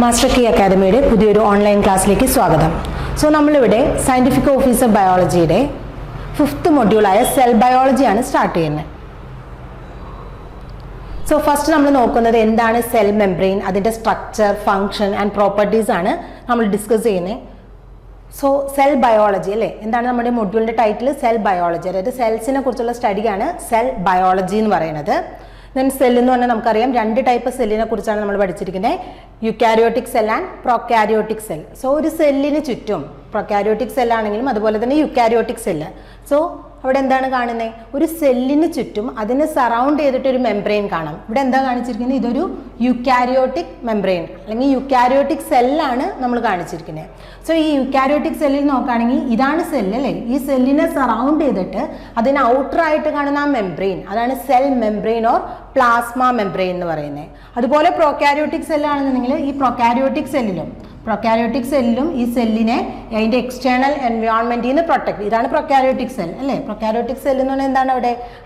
Master key അക്കാദമിയുടെ പുതിയൊരു online ക്ലാസ്സിലേക്ക് സ്വാഗതം. സോ നമ്മളിവിടെ സയൻറ്റിഫിക് ഓഫീസർ ബയോളജിയുടെ 5th മൊഡ്യൂളായ സെൽ ബയോളജിയാണ് സ്റ്റാർട്ട് ചെയ്യുന്നത്. സോ ഫസ്റ്റ് നമ്മൾ നോക്കുന്നത് എന്താണ് സെൽ മെംബ്രെയിൻ, അതിൻ്റെ സ്ട്രക്ചർ, ഫങ്ഷൻ ആൻഡ് പ്രോപ്പർട്ടീസ് ആണ് നമ്മൾ ഡിസ്കസ് ചെയ്യുന്നത്. സോ സെൽ ബയോളജി അല്ലേ, എന്താണ് നമ്മുടെ മൊഡ്യൂളിൻ്റെ ടൈറ്റിൽ? സെൽ ബയോളജി, അതായത് സെൽസിനെ കുറിച്ചുള്ള സ്റ്റഡിയാണ് സെൽ ബയോളജി എന്ന് പറയുന്നത്. ദെൻ സെൽ എന്ന് പറഞ്ഞാൽ നമുക്കറിയാം 2 ടൈപ്പ് സെല്ലിനെ കുറിച്ചാണ് നമ്മൾ പഠിച്ചിരിക്കുന്നത്, eukaryotic cell and prokaryotic cell. So ഒരു സെല്ലിന് ചുറ്റും പ്രൊക്കാരിയോട്ടിക് സെല്ലാണെങ്കിലും അതുപോലെ തന്നെ യുക്കാരിയോട്ടിക് സെല്ല്. സോ അവിടെ എന്താണ് കാണുന്നത്? ഒരു സെല്ലിന് ചുറ്റും അതിനെ സറൗണ്ട് ചെയ്തിട്ട് ഒരു മെംബ്രെയിൻ കാണാം. ഇവിടെ എന്താ കാണിച്ചിരിക്കുന്നത്? ഇതൊരു യുക്കാരിയോട്ടിക് മെംബ്രെയിൻ അല്ലെങ്കിൽ യുക്കാരിയോട്ടിക് സെല്ലാണ് നമ്മൾ കാണിച്ചിരിക്കുന്നത്. സോ ഈ യുക്കാരിയോട്ടിക് സെല്ലിൽ നോക്കുകയാണെങ്കിൽ ഇതാണ് സെല്ല് അല്ലേ, ഈ സെല്ലിനെ സറൗണ്ട് ചെയ്തിട്ട് അതിന് ഔട്ടറായിട്ട് കാണുന്ന ആ മെംബ്രെയിൻ, അതാണ് cell membrane or plasma membrane എന്ന് പറയുന്നത്. അതുപോലെ പ്രൊക്കാരിയോട്ടിക് സെല്ലാണെന്നുണ്ടെങ്കിൽ ഈ പ്രൊക്കാരിയോട്ടിക് സെല്ലിലും ഈ സെല്ലിനെ അതിൻ്റെ എക്സ്റ്റേണൽ എൻവയോൺമെന്റിൽ നിന്ന് പ്രൊട്ടക്ട്, ഇതാണ് പ്രൊക്കാരിയോട്ടിക് സെൽ അല്ലേ. പ്രൊക്കാരിയോട്ടിക് സെൽ എന്ന് പറഞ്ഞാൽ എന്താണ്?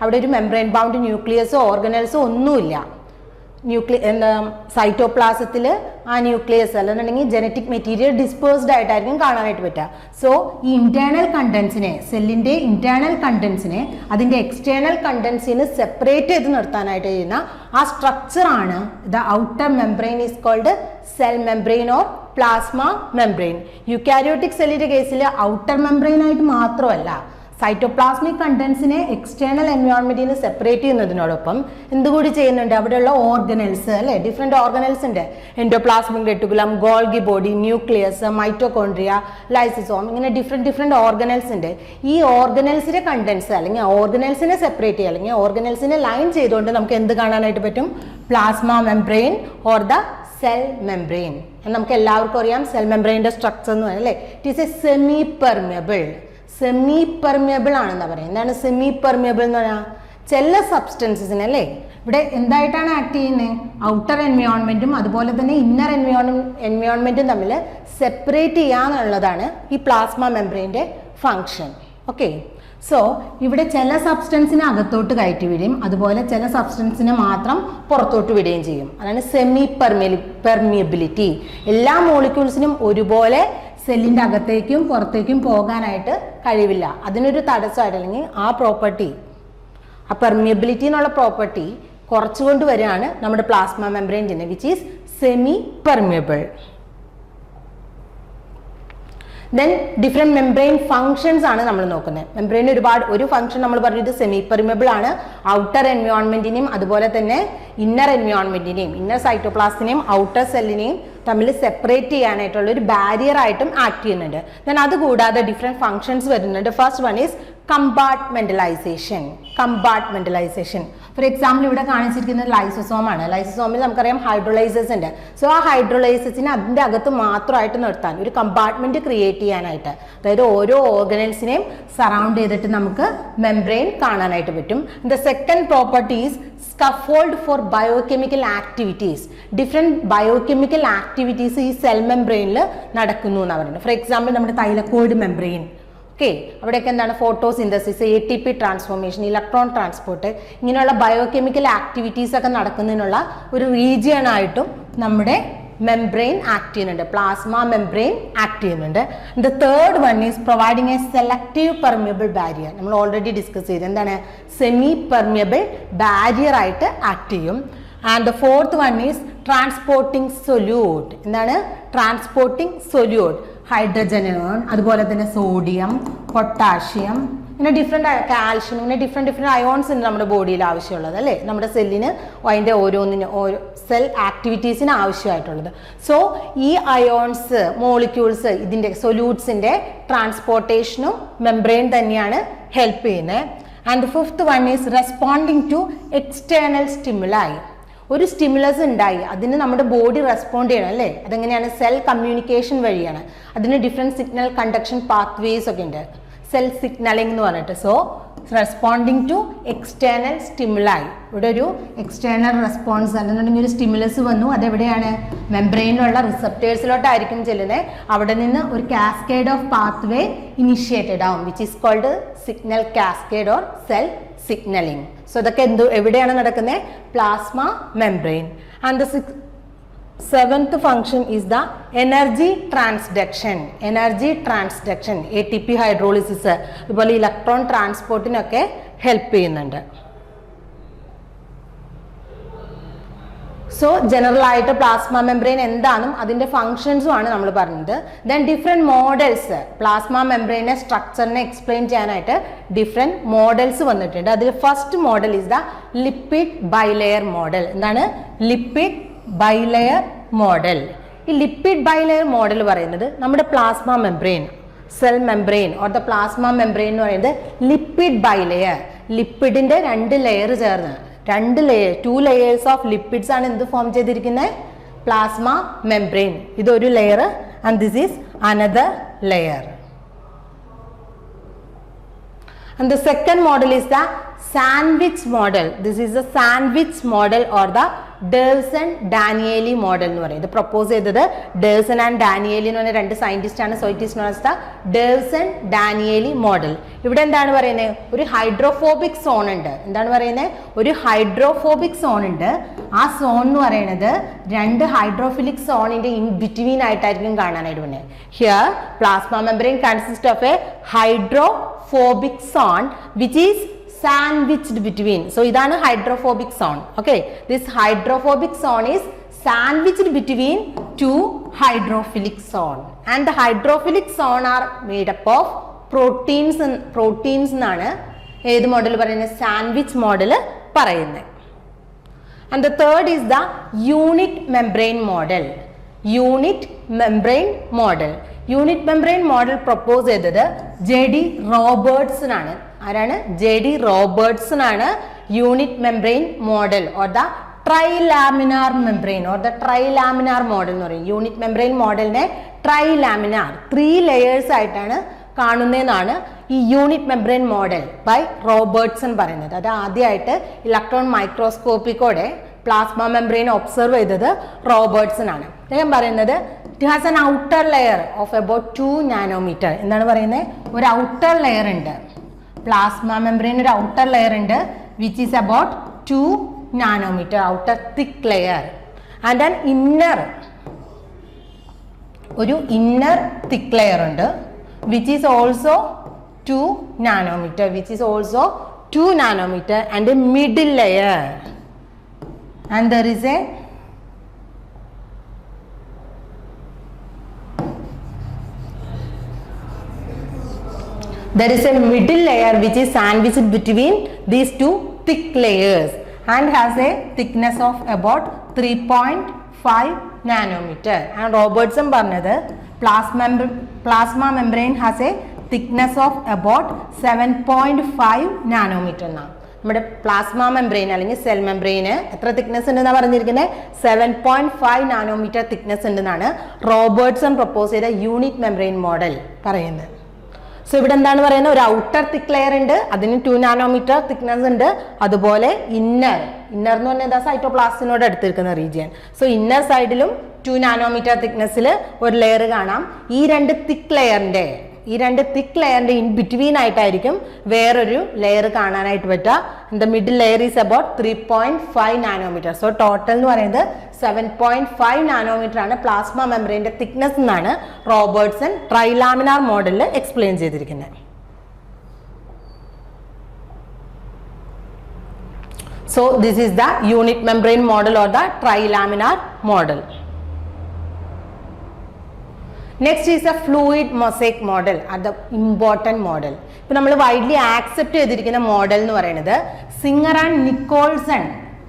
അവിടെ ഒരു മെംബ്രെയിൻ ബൗണ്ട് ന്യൂക്ലിയസോ ഓർഗനൽസോ ഒന്നുമില്ല. സൈറ്റോപ്ലാസത്തിൽ ആ ന്യൂക്ലിയസ് അല്ലെന്നുണ്ടെങ്കിൽ ജനറ്റിക് മെറ്റീരിയൽ ഡിസ്പേഴ്സ്ഡ് ആയിട്ടായിരിക്കും കാണാനായിട്ട് പറ്റുക. സോ ഈ ഇന്റേണൽ കണ്ടൻസിനെ, സെല്ലിൻ്റെ ഇന്റേണൽ കണ്ടൻസിനെ അതിൻ്റെ എക്സ്റ്റേണൽ കണ്ടൻസിന് സെപ്പറേറ്റ് ചെയ്ത് നിർത്താനായിട്ട് ചെയ്യുന്ന ആ സ്ട്രക്ചറാണ് the outer membrane is called cell membrane or plasma membrane. Eukaryotic സെല്ലിൻ്റെ കേസിൽ ഔട്ടർ മെംബ്രെയിൻ ആയിട്ട് മാത്രമല്ല, സൈറ്റോപ്ലാസ്മിക് കണ്ടൻസിനെ എക്സ്റ്റേണൽ എൻവയോൺമെന്റിൽ നിന്ന് സെപ്പറേറ്റ് ചെയ്യുന്നതിനോടൊപ്പം എന്തുകൂടി ചെയ്യുന്നുണ്ട്? അവിടെയുള്ള ഓർഗനൽസ് അല്ലെ, ഡിഫറെന്റ് ഓർഗനൽസ് ഉണ്ട്. Endoplasmic reticulum, Golgi body, nucleus, mitochondria, lysosome, ഇങ്ങനെ ഡിഫറെന്റ് ഓർഗനൽസ് ഉണ്ട്. ഈ ഓർഗനൽസിന്റെ കണ്ടൻസ് അല്ലെങ്കിൽ ഓർഗനൽസിനെ സെപ്പറേറ്റ് ചെയ്യുക അല്ലെങ്കിൽ ഓർഗനൽസിനെ ലൈൻ ചെയ്തുകൊണ്ട് നമുക്ക് എന്ത് കാണാനായിട്ട് പറ്റും? Plasma membrane or the cell membrane. നമുക്ക് എല്ലാവർക്കും അറിയാം സെൽ മെംബ്രെയിൻ്റെ സ്ട്രക്ചർ എന്ന് പറയുന്നത് അല്ലേ, it is A semi permeable ആണെന്ന് പറയാം. എന്താണ് സെമി പെർമിയബിൾ എന്ന് പറഞ്ഞാൽ? ചില സബ്സ്റ്റൻസസിന് അല്ലേ ഇവിടെ എന്തായിട്ടാണ് ആക്ട് ചെയ്യുന്നത്? ഔട്ടർ എൻവയോൺമെന്റും അതുപോലെ തന്നെ ഇന്നർ എൻവയോൺമെന്റും തമ്മിൽ സെപ്പറേറ്റ് ചെയ്യാന്നുള്ളതാണ് ഈ പ്ലാസ്മ മെംബ്രെയിൻ്റെ ഫങ്ഷൻ. ഓക്കെ, സോ ഇവിടെ ചില സബ്സ്റ്റൻസിനെ അകത്തോട്ട് കയറ്റി വിടുകയും അതുപോലെ ചില സബ്സ്റ്റൻസിനെ മാത്രം പുറത്തോട്ട് വിടുകയും ചെയ്യും. അതാണ് സെമി പെർമിയബിലിറ്റി. എല്ലാ മോളിക്യൂൾസിനും ഒരുപോലെ സെല്ലിൻ്റെ അകത്തേക്കും പുറത്തേക്കും പോകാനായിട്ട് കഴിവില്ല. അതിനൊരു തടസ്സമായിട്ട് അല്ലെങ്കിൽ ആ പ്രോപ്പർട്ടി, ആ പെർമിയബിലിറ്റി എന്നുള്ള പ്രോപ്പർട്ടി കുറച്ചുകൊണ്ട് വരികയാണ് നമ്മുടെ plasma membrane, which is semi permeable. Then different membrane functions ആണ് നമ്മൾ നോക്കുന്നത്. മെംബ്രെയിൻ ഒരു ഫംഗ്ഷൻ നമ്മൾ പറഞ്ഞത് സെമി പെർമിയബിൾ ആണ്. ഔട്ടർ എൻവയോൺമെന്റിനെയും അതുപോലെ തന്നെ ഇന്നർ എൻവയോൺമെന്റിനെയും, ഇന്നർ സൈറ്റോപ്ലാസ്റ്റിനെയും ഔട്ടർ സെല്ലിനെയും തമ്മിൽ സെപ്പറേറ്റ് ചെയ്യാനായിട്ടുള്ള ഒരു ബാരിയർ ആയിട്ടും ആക്ട് ചെയ്യുന്നുണ്ട്. ദെൻ അതുകൂടാതെ ഡിഫറെൻറ്റ് ഫങ്ഷൻസ് വരുന്നുണ്ട്. First one is compartmentalisation. For example ഇവിടെ കാണിച്ചിരിക്കുന്നത് ലൈസോസോം ആണ്. ലൈസോസോമിൽ നമുക്കറിയാം ഹൈഡ്രോലൈസസ് ഉണ്ട്. സോ ആ ഹൈഡ്രോലൈസസിനെ അതിൻ്റെ അകത്ത് മാത്രമായിട്ട് നിർത്താൻ ഒരു കമ്പാർട്ട്മെന്റ് ക്രിയേറ്റ് ചെയ്യാനായിട്ട്, അതായത് ഓരോ ഓർഗനൽസിനെയും സറൗണ്ട് ചെയ്തിട്ട് നമുക്ക് മെംബ്രെയിൻ കാണാനായിട്ട് പറ്റും. The second property is scaffold for biochemical activities. Different biochemical activities ഈ സെൽ മെംബ്രെയിനിൽ നടക്കുന്നു എന്നാണ് പറയുന്നത്. ഫോർ എക്സാമ്പിൾ നമ്മുടെ തൈലക്കോയിഡ് മെംബ്രെയിൻ, ഓക്കെ, അവിടെയൊക്കെ എന്താണ്? Photosynthesis, ATP transformation, electron transport, ഇങ്ങനെയുള്ള ബയോകെമിക്കൽ ആക്ടിവിറ്റീസ് ഒക്കെ നടക്കുന്നതിനുള്ള ഒരു റീജിയൻ ആയിട്ടും നമ്മുടെ മെംബ്രെയിൻ ആക്ട് ചെയ്യുന്നുണ്ട്, പ്ലാസ്മ മെംബ്രെയിൻ ആക്ട് ചെയ്യുന്നുണ്ട്. The third one is providing a selective permeable barrier. നമ്മൾ ഓൾറെഡി ഡിസ്കസ് ചെയ്ത് എന്താണ്? സെമി പെർമിയബിൾ ബാരിയർ ആയിട്ട് ആക്ട് ചെയ്യും. And the fourth one is transporting solute. എന്താണ്? Transporting solute. ഹൈഡ്രജൻ, അതുപോലെ തന്നെ സോഡിയം, പൊട്ടാഷ്യം, ഇങ്ങനെ ഡിഫറെൻറ്റ് കാൽഷ്യം, ഇങ്ങനെ ഡിഫറെൻറ്റ് അയോൺസ് ഉണ്ട് നമ്മുടെ ബോഡിയിൽ ആവശ്യമുള്ളത് അല്ലേ, നമ്മുടെ സെല്ലിന് അതിൻ്റെ ഓരോന്നിന് ഓരോ സെൽ ആക്ടിവിറ്റീസിന് ആവശ്യമായിട്ടുള്ളത്. സോ ഈ അയോൺസ്, മോളിക്യൂൾസ്, ഇതിൻ്റെ സൊല്യൂട്ട്സിൻ്റെ ട്രാൻസ്പോർട്ടേഷനും മെംബ്രെയിൻ തന്നെയാണ് ഹെൽപ്പ് ചെയ്യുന്നത്. And fifth one is responding to external stimuli. ഒരു സ്റ്റിമുലസ് ഉണ്ടായി, അതിന് നമ്മുടെ ബോഡി റെസ്പോണ്ട് ചെയ്യണം അല്ലേ. അതെങ്ങനെയാണ്? സെൽ കമ്മ്യൂണിക്കേഷൻ വഴിയാണ്. അതിന് ഡിഫറെൻറ്റ് സിഗ്നൽ കണ്ടക്ഷൻ പാത്വേസ് ഒക്കെ ഉണ്ട്, സെൽ സിഗ്നലിംഗ് എന്ന് പറഞ്ഞിട്ട്. So responding to external സ്റ്റിമുലായി. ഇവിടെ ഒരു എക്സ്റ്റേണൽ റെസ്പോൺസ് അല്ലെന്നുണ്ടെങ്കിൽ ഒരു സ്റ്റിമുലസ് വന്നു, അതെവിടെയാണ്? മെംബ്രെയിനിലുള്ള റിസപ്റ്റേഴ്സിലോട്ടായിരിക്കും ചെല്ലുന്നത്. അവിടെ നിന്ന് ഒരു കാസ്കേഡ് ഓഫ് പാത്വേ ഇനിഷ്യേറ്റഡ് ആവും, which is called signal cascade or cell signaling. So ഇതൊക്കെ എവിടെയാണ് നടക്കുന്നത്? Plasma membrane. And Seventh function is the energy transduction. Energy transduction, ATP hydrolysis, അതുപോലെ ഇലക്ട്രോൺ ട്രാൻസ്പോർട്ടിനൊക്കെ ഹെൽപ്പ് ചെയ്യുന്നുണ്ട്. സോ ജനറൽ ആയിട്ട് പ്ലാസ്മ മെംബ്രെയിൻ എന്താണെന്നും അതിന്റെ ഫങ്ഷൻസും ആണ് നമ്മൾ പറഞ്ഞത്. ദെൻ ഡിഫറെന്റ് മോഡൽസ്, പ്ലാസ്മ മെംബ്രെയിനെ സ്ട്രക്ചറിനെ എക്സ്പ്ലെയിൻ ചെയ്യാനായിട്ട് ഡിഫറെന്റ് മോഡൽസ് വന്നിട്ടുണ്ട്. അതിൽ first model is the lipid bilayer model. എന്താണ് ലിപ്പിഡ് ബൈലെയർ മോഡൽ? ഈ ലിപ്പിഡ് ബൈലെയർ മോഡൽ പറയുന്നത് നമ്മുടെ plasma membrane, cell membrane or the plasma membrane എന്ന് പറയുന്നത് ലിപ്പിഡ് ബൈലെയർ, ലിപ്പിഡിന്റെ രണ്ട് ലെയർ ചേർന്ന്, രണ്ട് ലെയർ, 2 layers ഓഫ് ലിപ്പിഡ്സ് ആണ് എന്ത് ഫോം ചെയ്തിരിക്കുന്നത്? Plasma membrane. ഇതൊരു layer and this is another layer. And the second model is the sandwich model. This is the sandwich model or the Derson-Danieli model എന്ന് പറയും. ഇത് propose ചെയ്തത് ഡേഴ്സൺ and ഡാനിയേലി എന്ന് പറഞ്ഞ രണ്ട് സയന്റിസ്റ്റ് ആണ്. So it is known as the Davson Danielli model. ഇവിടെ എന്താണ് പറയുന്നത്? ഒരു ഹൈഡ്രോഫോബിക് സോൺ ഉണ്ട്. എന്താണ് പറയുന്നത്? ഒരു ഹൈഡ്രോഫോബിക് സോൺ ഉണ്ട്. ആ സോൺ എന്ന് പറയുന്നത് രണ്ട് ഹൈഡ്രോഫിലിക് സോണിന്റെ ഇൻ ബിറ്റ്വീൻ ആയിട്ടായിരിക്കും കാണാനായിട്ട് വന്നത്. Here plasma membrane consist of A hydrophobic zone which is sandwiched between. So idana hydrophobic zone. Okay, this hydrophobic zone is sandwiched between two hydrophilic zone, and the hydrophilic zone are made up of proteins എന്നാണ് ഏത് model പറയുന്നത്? Sandwich model പറയുന്നത്. And the third is the unit membrane model. Unit membrane model. Unit membrane model propose ചെയ്തത് JD Robertson ആണ്. ആരാണ്? JD Robertson ആണ് unit membrane model or the trilaminar membrane or the trilaminar model എന്ന് പറയും. Unit membrane മോഡലിനെ ട്രൈലാമിനാർ, 3 layers ആയിട്ടാണ് കാണുന്നതെന്നാണ് ഈ unit membrane model by Robertson പറയുന്നത്. അത് ആദ്യമായിട്ട് ഇലക്ട്രോൺ മൈക്രോസ്കോപ്പിക്കോടെ പ്ലാസ്മ മെംബ്രെയിൻ ഒബ്സർവ് ചെയ്തത് റോബർട്ട്സൺ ആണ്. അദ്ദേഹം പറയുന്നത് it has an outer layer of about 2 nanometer. എന്താണ് പറയുന്നത്? ഒരു ഔട്ടർ ലെയർ ഉണ്ട്. പ്ലാസ്മ മെംബ്രെയിൻ ഒരു ഔട്ടർ ലെയർ ഉണ്ട് which is about 2 nanometer, outer thick layer. And an inner, ഒരു ഇന്നർ തിക് ലെയർ ഉണ്ട് which is also 2 nanometer, which is also 2 nanometer, and a middle layer, and there is a middle layer which is sandwiched between these two thick layers and has a thickness of about 3.5 nanometer. And Robertson പറഞ്ഞത് plasma membrane has a thickness of about 7.5 nanometer എന്നാണ്. നമ്മുടെ plasma membrane അല്ലെങ്കിൽ cell membrane എത്ര thickness ഉണ്ടെന്നാണ് പറഞ്ഞിരിക്കുന്നത്? 7.5 nanometre thickness ഉണ്ടെന്നാണ് Robertson propose ചെയ്ത unit membrane model പറയുന്നത്. സോ ഇവിടെ എന്താണ് പറയുന്നത്? ഒരു ഔട്ടർ തിക് ലെയർ ഉണ്ട്, അതിന് 2 നാനോമീറ്റർ തിക്നെസ് ഉണ്ട്. അതുപോലെ ഇന്നർ എന്ന് പറഞ്ഞാൽ എന്താ? സൈറ്റോപ്ലാസ്റ്റിനോട് അടുത്തിരിക്കുന്ന റീജിയൻ. സോ ഇന്നർ സൈഡിലും 2 നാനോമീറ്റർ തിക്നെസ്സിൽ ഒരു ലെയർ കാണാം. ഈ രണ്ട് തിക് ലെയറിന്റെ ഇൻ ബിറ്റ്വീൻ ആയിട്ടായിരിക്കും വേറൊരു ലെയർ കാണാനായിട്ട് പറ്റുക. The middle layer is about 3.5 nanometre. So total എന്ന് പറയുന്നത് 7.5 നാനോമീറ്റർ ആണ് പ്ലാസ്മ മെംബ്രെയിന്റെ തിക്നെസ് എന്നാണ് റോബർട്ട്സൺ ട്രൈലാമിനാർ മോഡലിൽ എക്സ്പ്ലെയിൻ ചെയ്തിരിക്കുന്നത്. So this is the unit membrane model or the trilaminar model. Next is a fluid mosaic model, അത് ഇമ്പോർട്ടൻറ്റ് മോഡൽ. ഇപ്പം നമ്മൾ വൈഡ്ലി ആക്സെപ്റ്റ് ചെയ്തിരിക്കുന്ന മോഡൽ എന്ന് പറയുന്നത് സിംഗർ ആൻഡ് നിക്കോൾസൺ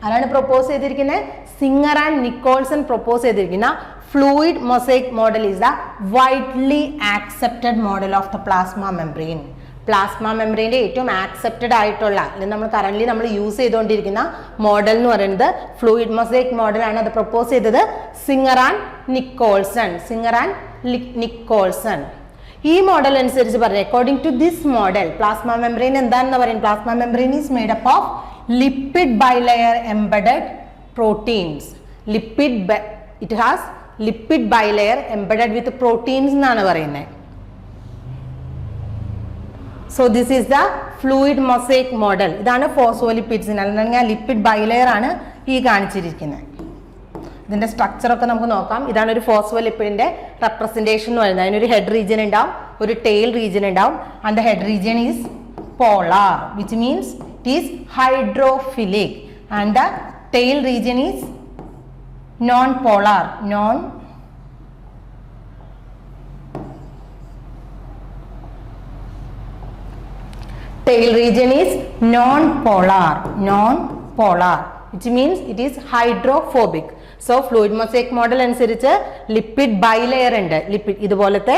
ആരാണ് പ്രപ്പോസ് ചെയ്തിരിക്കുന്നത്? സിംഗർ ആൻഡ് നിക്കോൾസൺ പ്രപ്പോസ് ചെയ്തിരിക്കുന്ന fluid mosaic model is the widely accepted model of the plasma membrane. Plasma മെംബ്രെയിൻ്റെ ഏറ്റവും ആക്സെപ്റ്റഡ് ആയിട്ടുള്ള അല്ലെങ്കിൽ നമ്മൾ കറന്റ് നമ്മൾ യൂസ് ചെയ്തുകൊണ്ടിരിക്കുന്ന മോഡൽ എന്ന് പറയുന്നത് ഫ്ലൂയിഡ് മൊസൈക് മോഡലാണ്. അത് പ്രപ്പോസ് ചെയ്തത് സിംഗർ ആൻഡ് നിക്കോൾസൺ. ഈ മോഡൽ അനുസരിച്ച് പറഞ്ഞു, according to this model plasma membrane എന്താണെന്ന് പറയും? Plasma membrane is made up of lipid bilayer embedded proteins. It has lipid bilayer embedded with proteins എന്നാണ് പറയുന്നത്. So this is the fluid mosaic model. ഇതാണ് ഫോസ്ഫോലിപ്പിഡ്സിന് അല്ലെങ്കിൽ lipid bilayer ആണ് ഈ കാണിച്ചിരിക്കുന്നത്. ഇതിന്റെ സ്ട്രക്ചർ ഒക്കെ നമുക്ക് നോക്കാം. ഇതാണ് ഒരു ഫോസ്ഫോലിപ്പിഡിന്റെ റെപ്രസെന്റേഷൻ എന്ന് പറയുന്നത്. അതിനൊരു ഹെഡ് റീജിയൻ ഉണ്ടാവും, ഒരു ടെയിൽ റീജിയൻ ഉണ്ടാവും. And the head region is polar, which means it is hydrophilic. And the tail region is non polar. Tail region is non-polar, which means it is hydrophobic. So fluid mosaic model അനുസരിച്ച് lipid bilayer ഉണ്ട്. Lipid ഇതുപോലത്തെ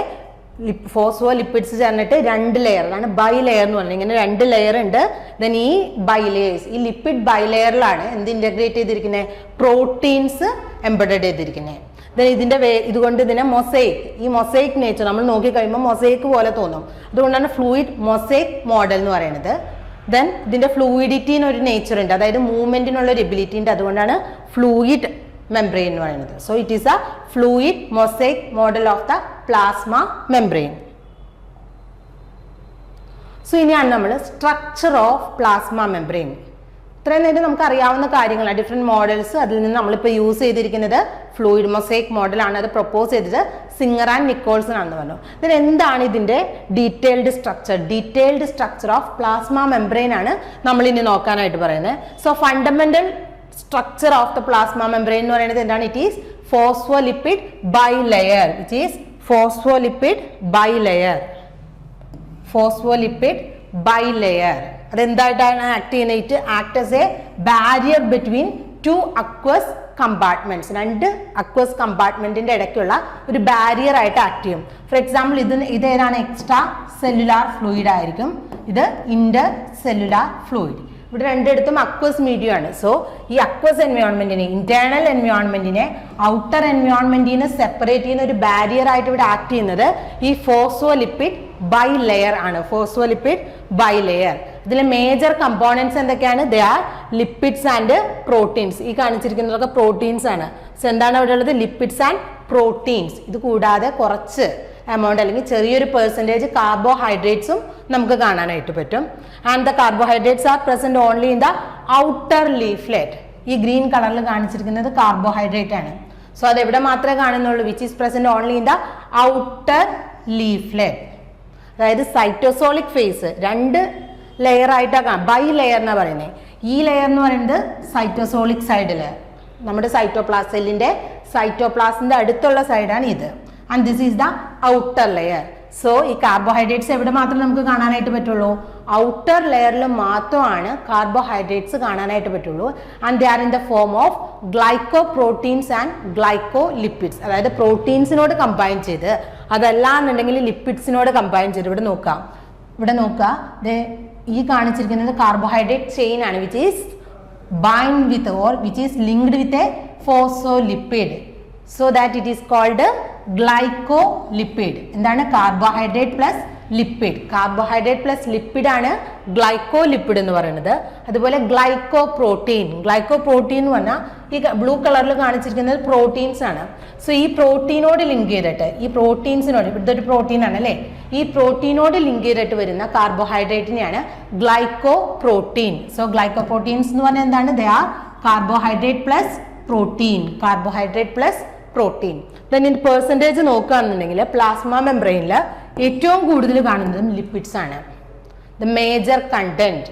phospholipids ചേർന്നിട്ട് 2 layer, അതാണ് bilayer എന്ന് പറയുന്നത്. ഇങ്ങനെ 2 layer ഉണ്ട്. Then ഈ ബൈലെയേഴ്സ്, ഈ ലിപ്പിഡ് ബൈലെയറിലാണ് എന്ത് ഇന്റഗ്രേറ്റ് ചെയ്തിരിക്കുന്നത്? പ്രോട്ടീൻസ് എംബഡഡ് ചെയ്തിരിക്കുന്നത്. ഇതിന്റെ ഇതുകൊണ്ട് ഇതിനെ മൊസൈക്ക്, ഈ മൊസൈക്ക് നേച്ചർ നമ്മൾ നോക്കി കഴിയുമ്പോൾ മൊസൈക്ക് പോലെ തോന്നും. അതുകൊണ്ടാണ് ഫ്ലൂയിഡ് മൊസൈക്ക് മോഡൽ എന്ന് പറയുന്നത്. ദെൻ ഇതിന്റെ ഫ്ലൂയിഡിറ്റിന് ഒരു നേച്ചർ ഉണ്ട്, അതായത് മൂവ്മെന്റിനുള്ള ഒരു എബിലിറ്റി ഉണ്ട്. അതുകൊണ്ടാണ് ഫ്ലൂയിഡ് മെംബ്രെയിൻ എന്ന് പറയുന്നത്. So it is a fluid mosaic model of the plasma membrane. So ഇനിയാണ് നമ്മൾ സ്ട്രക്ചർ ഓഫ് പ്ലാസ്മ മെംബ്രെയിൻ. ഇത്രയും നേരം നമുക്ക് അറിയാവുന്ന കാര്യങ്ങളാണ്, ഡിഫറെന്റ് മോഡൽസ്. അതിൽ നിന്ന് നമ്മളിപ്പോൾ യൂസ് ചെയ്തിരിക്കുന്നത് ഫ്ലൂയിഡ് മൊസൈക്ക് മോഡലാണ്. അത് പ്രൊപ്പോസ് ചെയ്തത് സിംഗർ ആൻഡ് നിക്കോൾസൺ ആണെന്ന് പറഞ്ഞു. ഇതിന് എന്താണ് ഇതിന്റെ detailed structure of plasma membrane ആണ് നമ്മൾ ഇനി നോക്കാനായിട്ട് പറയുന്നത്. So fundamental structure of the plasma membrane എന്ന് പറയുന്നത് എന്താണ്? ഇറ്റ് ഈസ് ഫോസ്ഫോലിപ്പിഡ് ബൈലെയർ, അതെന്തായിട്ടാണ് ആക്ട് ചെയ്യുന്നത്? Act as a barrier between 2 aqueous compartments. 2 aqueous കമ്പാർട്ട്മെന്റിന്റെ ഇടയ്ക്കുള്ള ഒരു ബാരിയർ ആയിട്ട് ആക്ട് ചെയ്യും. ഫോർ എക്സാമ്പിൾ ഇതേതാണ്? എക്സ്ട്രാ സെല്ലുലാർ ഫ്ലൂയിഡ് ആയിരിക്കും, ഇത് ഇന്റർ സെല്ലുലാർ ഫ്ലൂയിഡ്. ഇവിടെ രണ്ടിടത്തും അക്വസ് മീഡിയം ആണ്. സോ ഈ അക്വസ് എൻവയോൺമെന്റിനെ, ഇന്റേണൽ എൻവയോൺമെന്റിനെ ഔട്ടർ എൻവയോൺമെന്റിനെ സെപ്പറേറ്റ് ചെയ്യുന്ന ഒരു ബാരിയർ ആയിട്ട് ഇവിടെ ആക്ട് ചെയ്യുന്നത് ഈ ഫോസ്ഫോലിപ്പിഡ് ബൈലെയർ ആണ്. ഇതിലെ മേജർ കമ്പോണൻസ് എന്തൊക്കെയാണ്? They are lipids and proteins. ഈ കാണിച്ചിരിക്കുന്നതൊക്കെ പ്രോട്ടീൻസ് ആണ്. സോ എന്താണ് അവിടെ ഉള്ളത്? Lipids and proteins. ഇത് കൂടാതെ കുറച്ച് എമൗണ്ട് അല്ലെങ്കിൽ ചെറിയൊരു പെർസെൻറ്റേജ് കാർബോഹൈഡ്രേറ്റ്സും നമുക്ക് കാണാനായിട്ട് പറ്റും. And the carbohydrates R present only in the outer leaflet. ഈ ഗ്രീൻ കളറിൽ കാണിച്ചിരിക്കുന്നത് കാർബോഹൈഡ്രേറ്റ് ആണ്. സോ അത് എവിടെ മാത്രമേ കാണുന്നുള്ളൂ? Which is present only in the outer leaflet. അതായത് സൈറ്റോസോളിക് ഫേസ് 2 ലെയർ ആയിട്ടാണ് കാണാം. ബൈ ലെയർ എന്നാണ് പറയുന്നത്. ഈ ലെയർ എന്ന് പറയുന്നത് സൈറ്റോസോളിക് സൈഡില്, നമ്മുടെ സെല്ലിന്റെ സൈറ്റോപ്ലാസിന്റെ അടുത്തുള്ള സൈഡാണ് ഇത്. And this is the outer layer. So ഈ കാർബോഹൈഡ്രേറ്റ്സ് എവിടെ മാത്രം നമുക്ക് കാണാനായിട്ട് പറ്റുള്ളൂ? ഔട്ടർ ലെയറിൽ മാത്രമാണ് കാർബോഹൈഡ്രേറ്റ്സ് കാണാനായിട്ട് പറ്റുള്ളൂ. And they are in the form of glyco proteins and glyco lipids. അതായത് പ്രോട്ടീൻസിനോട് കമ്പൈൻ ചെയ്ത്, അതല്ല എന്നുണ്ടെങ്കിൽ ലിപ്പിഡ്സിനോട് കമ്പൈൻ ചെയ്ത്. ഇവിടെ നോക്കുക, ഈ കാണിച്ചിരിക്കുന്നത് കാർബോഹൈഡ്രേറ്റ് ചെയിൻ ആണ്, which is bind with or which is linked with a phospholipid. So that it is called glycolipid. എന്താണ്? Carbohydrate plus lipid. Carbohydrate plus lipid ആണ് ഗ്ലൈക്കോലിപ്പിഡ് എന്ന് പറയുന്നത്. അതുപോലെ ഗ്ലൈക്കോപ്രോട്ടീൻ എന്ന് പറഞ്ഞാൽ ഈ ബ്ലൂ കളറിൽ കാണിച്ചിരിക്കുന്നത് പ്രോട്ടീൻസ് ആണ്. സോ ഈ പ്രോട്ടീനോട് ലിങ്ക് ചെയ്തിട്ട്, ഈ പ്രോട്ടീൻസിനോട്, ഇതൊരു പ്രോട്ടീൻ ആണല്ലേ, ഈ പ്രോട്ടീനോട് ലിങ്ക് ചെയ്തിട്ട് വരുന്ന കാർബോഹൈഡ്രേറ്റിനെയാണ് ഗ്ലൈക്കോപ്രോട്ടീൻ. സോ ഗ്ലൈക്കോപ്രോട്ടീൻസ് എന്ന് പറഞ്ഞാൽ എന്താണ്? They are carbohydrate plus protein. Then ഇതിന്റെ പെർസെൻറ്റേജ് നോക്കുകയാണെന്നുണ്ടെങ്കിൽ പ്ലാസ്മ മെംബ്രെയിനിൽ ഏറ്റവും കൂടുതൽ കാണുന്നതും ലിപ്പിഡ്സ് ആണ്. The major content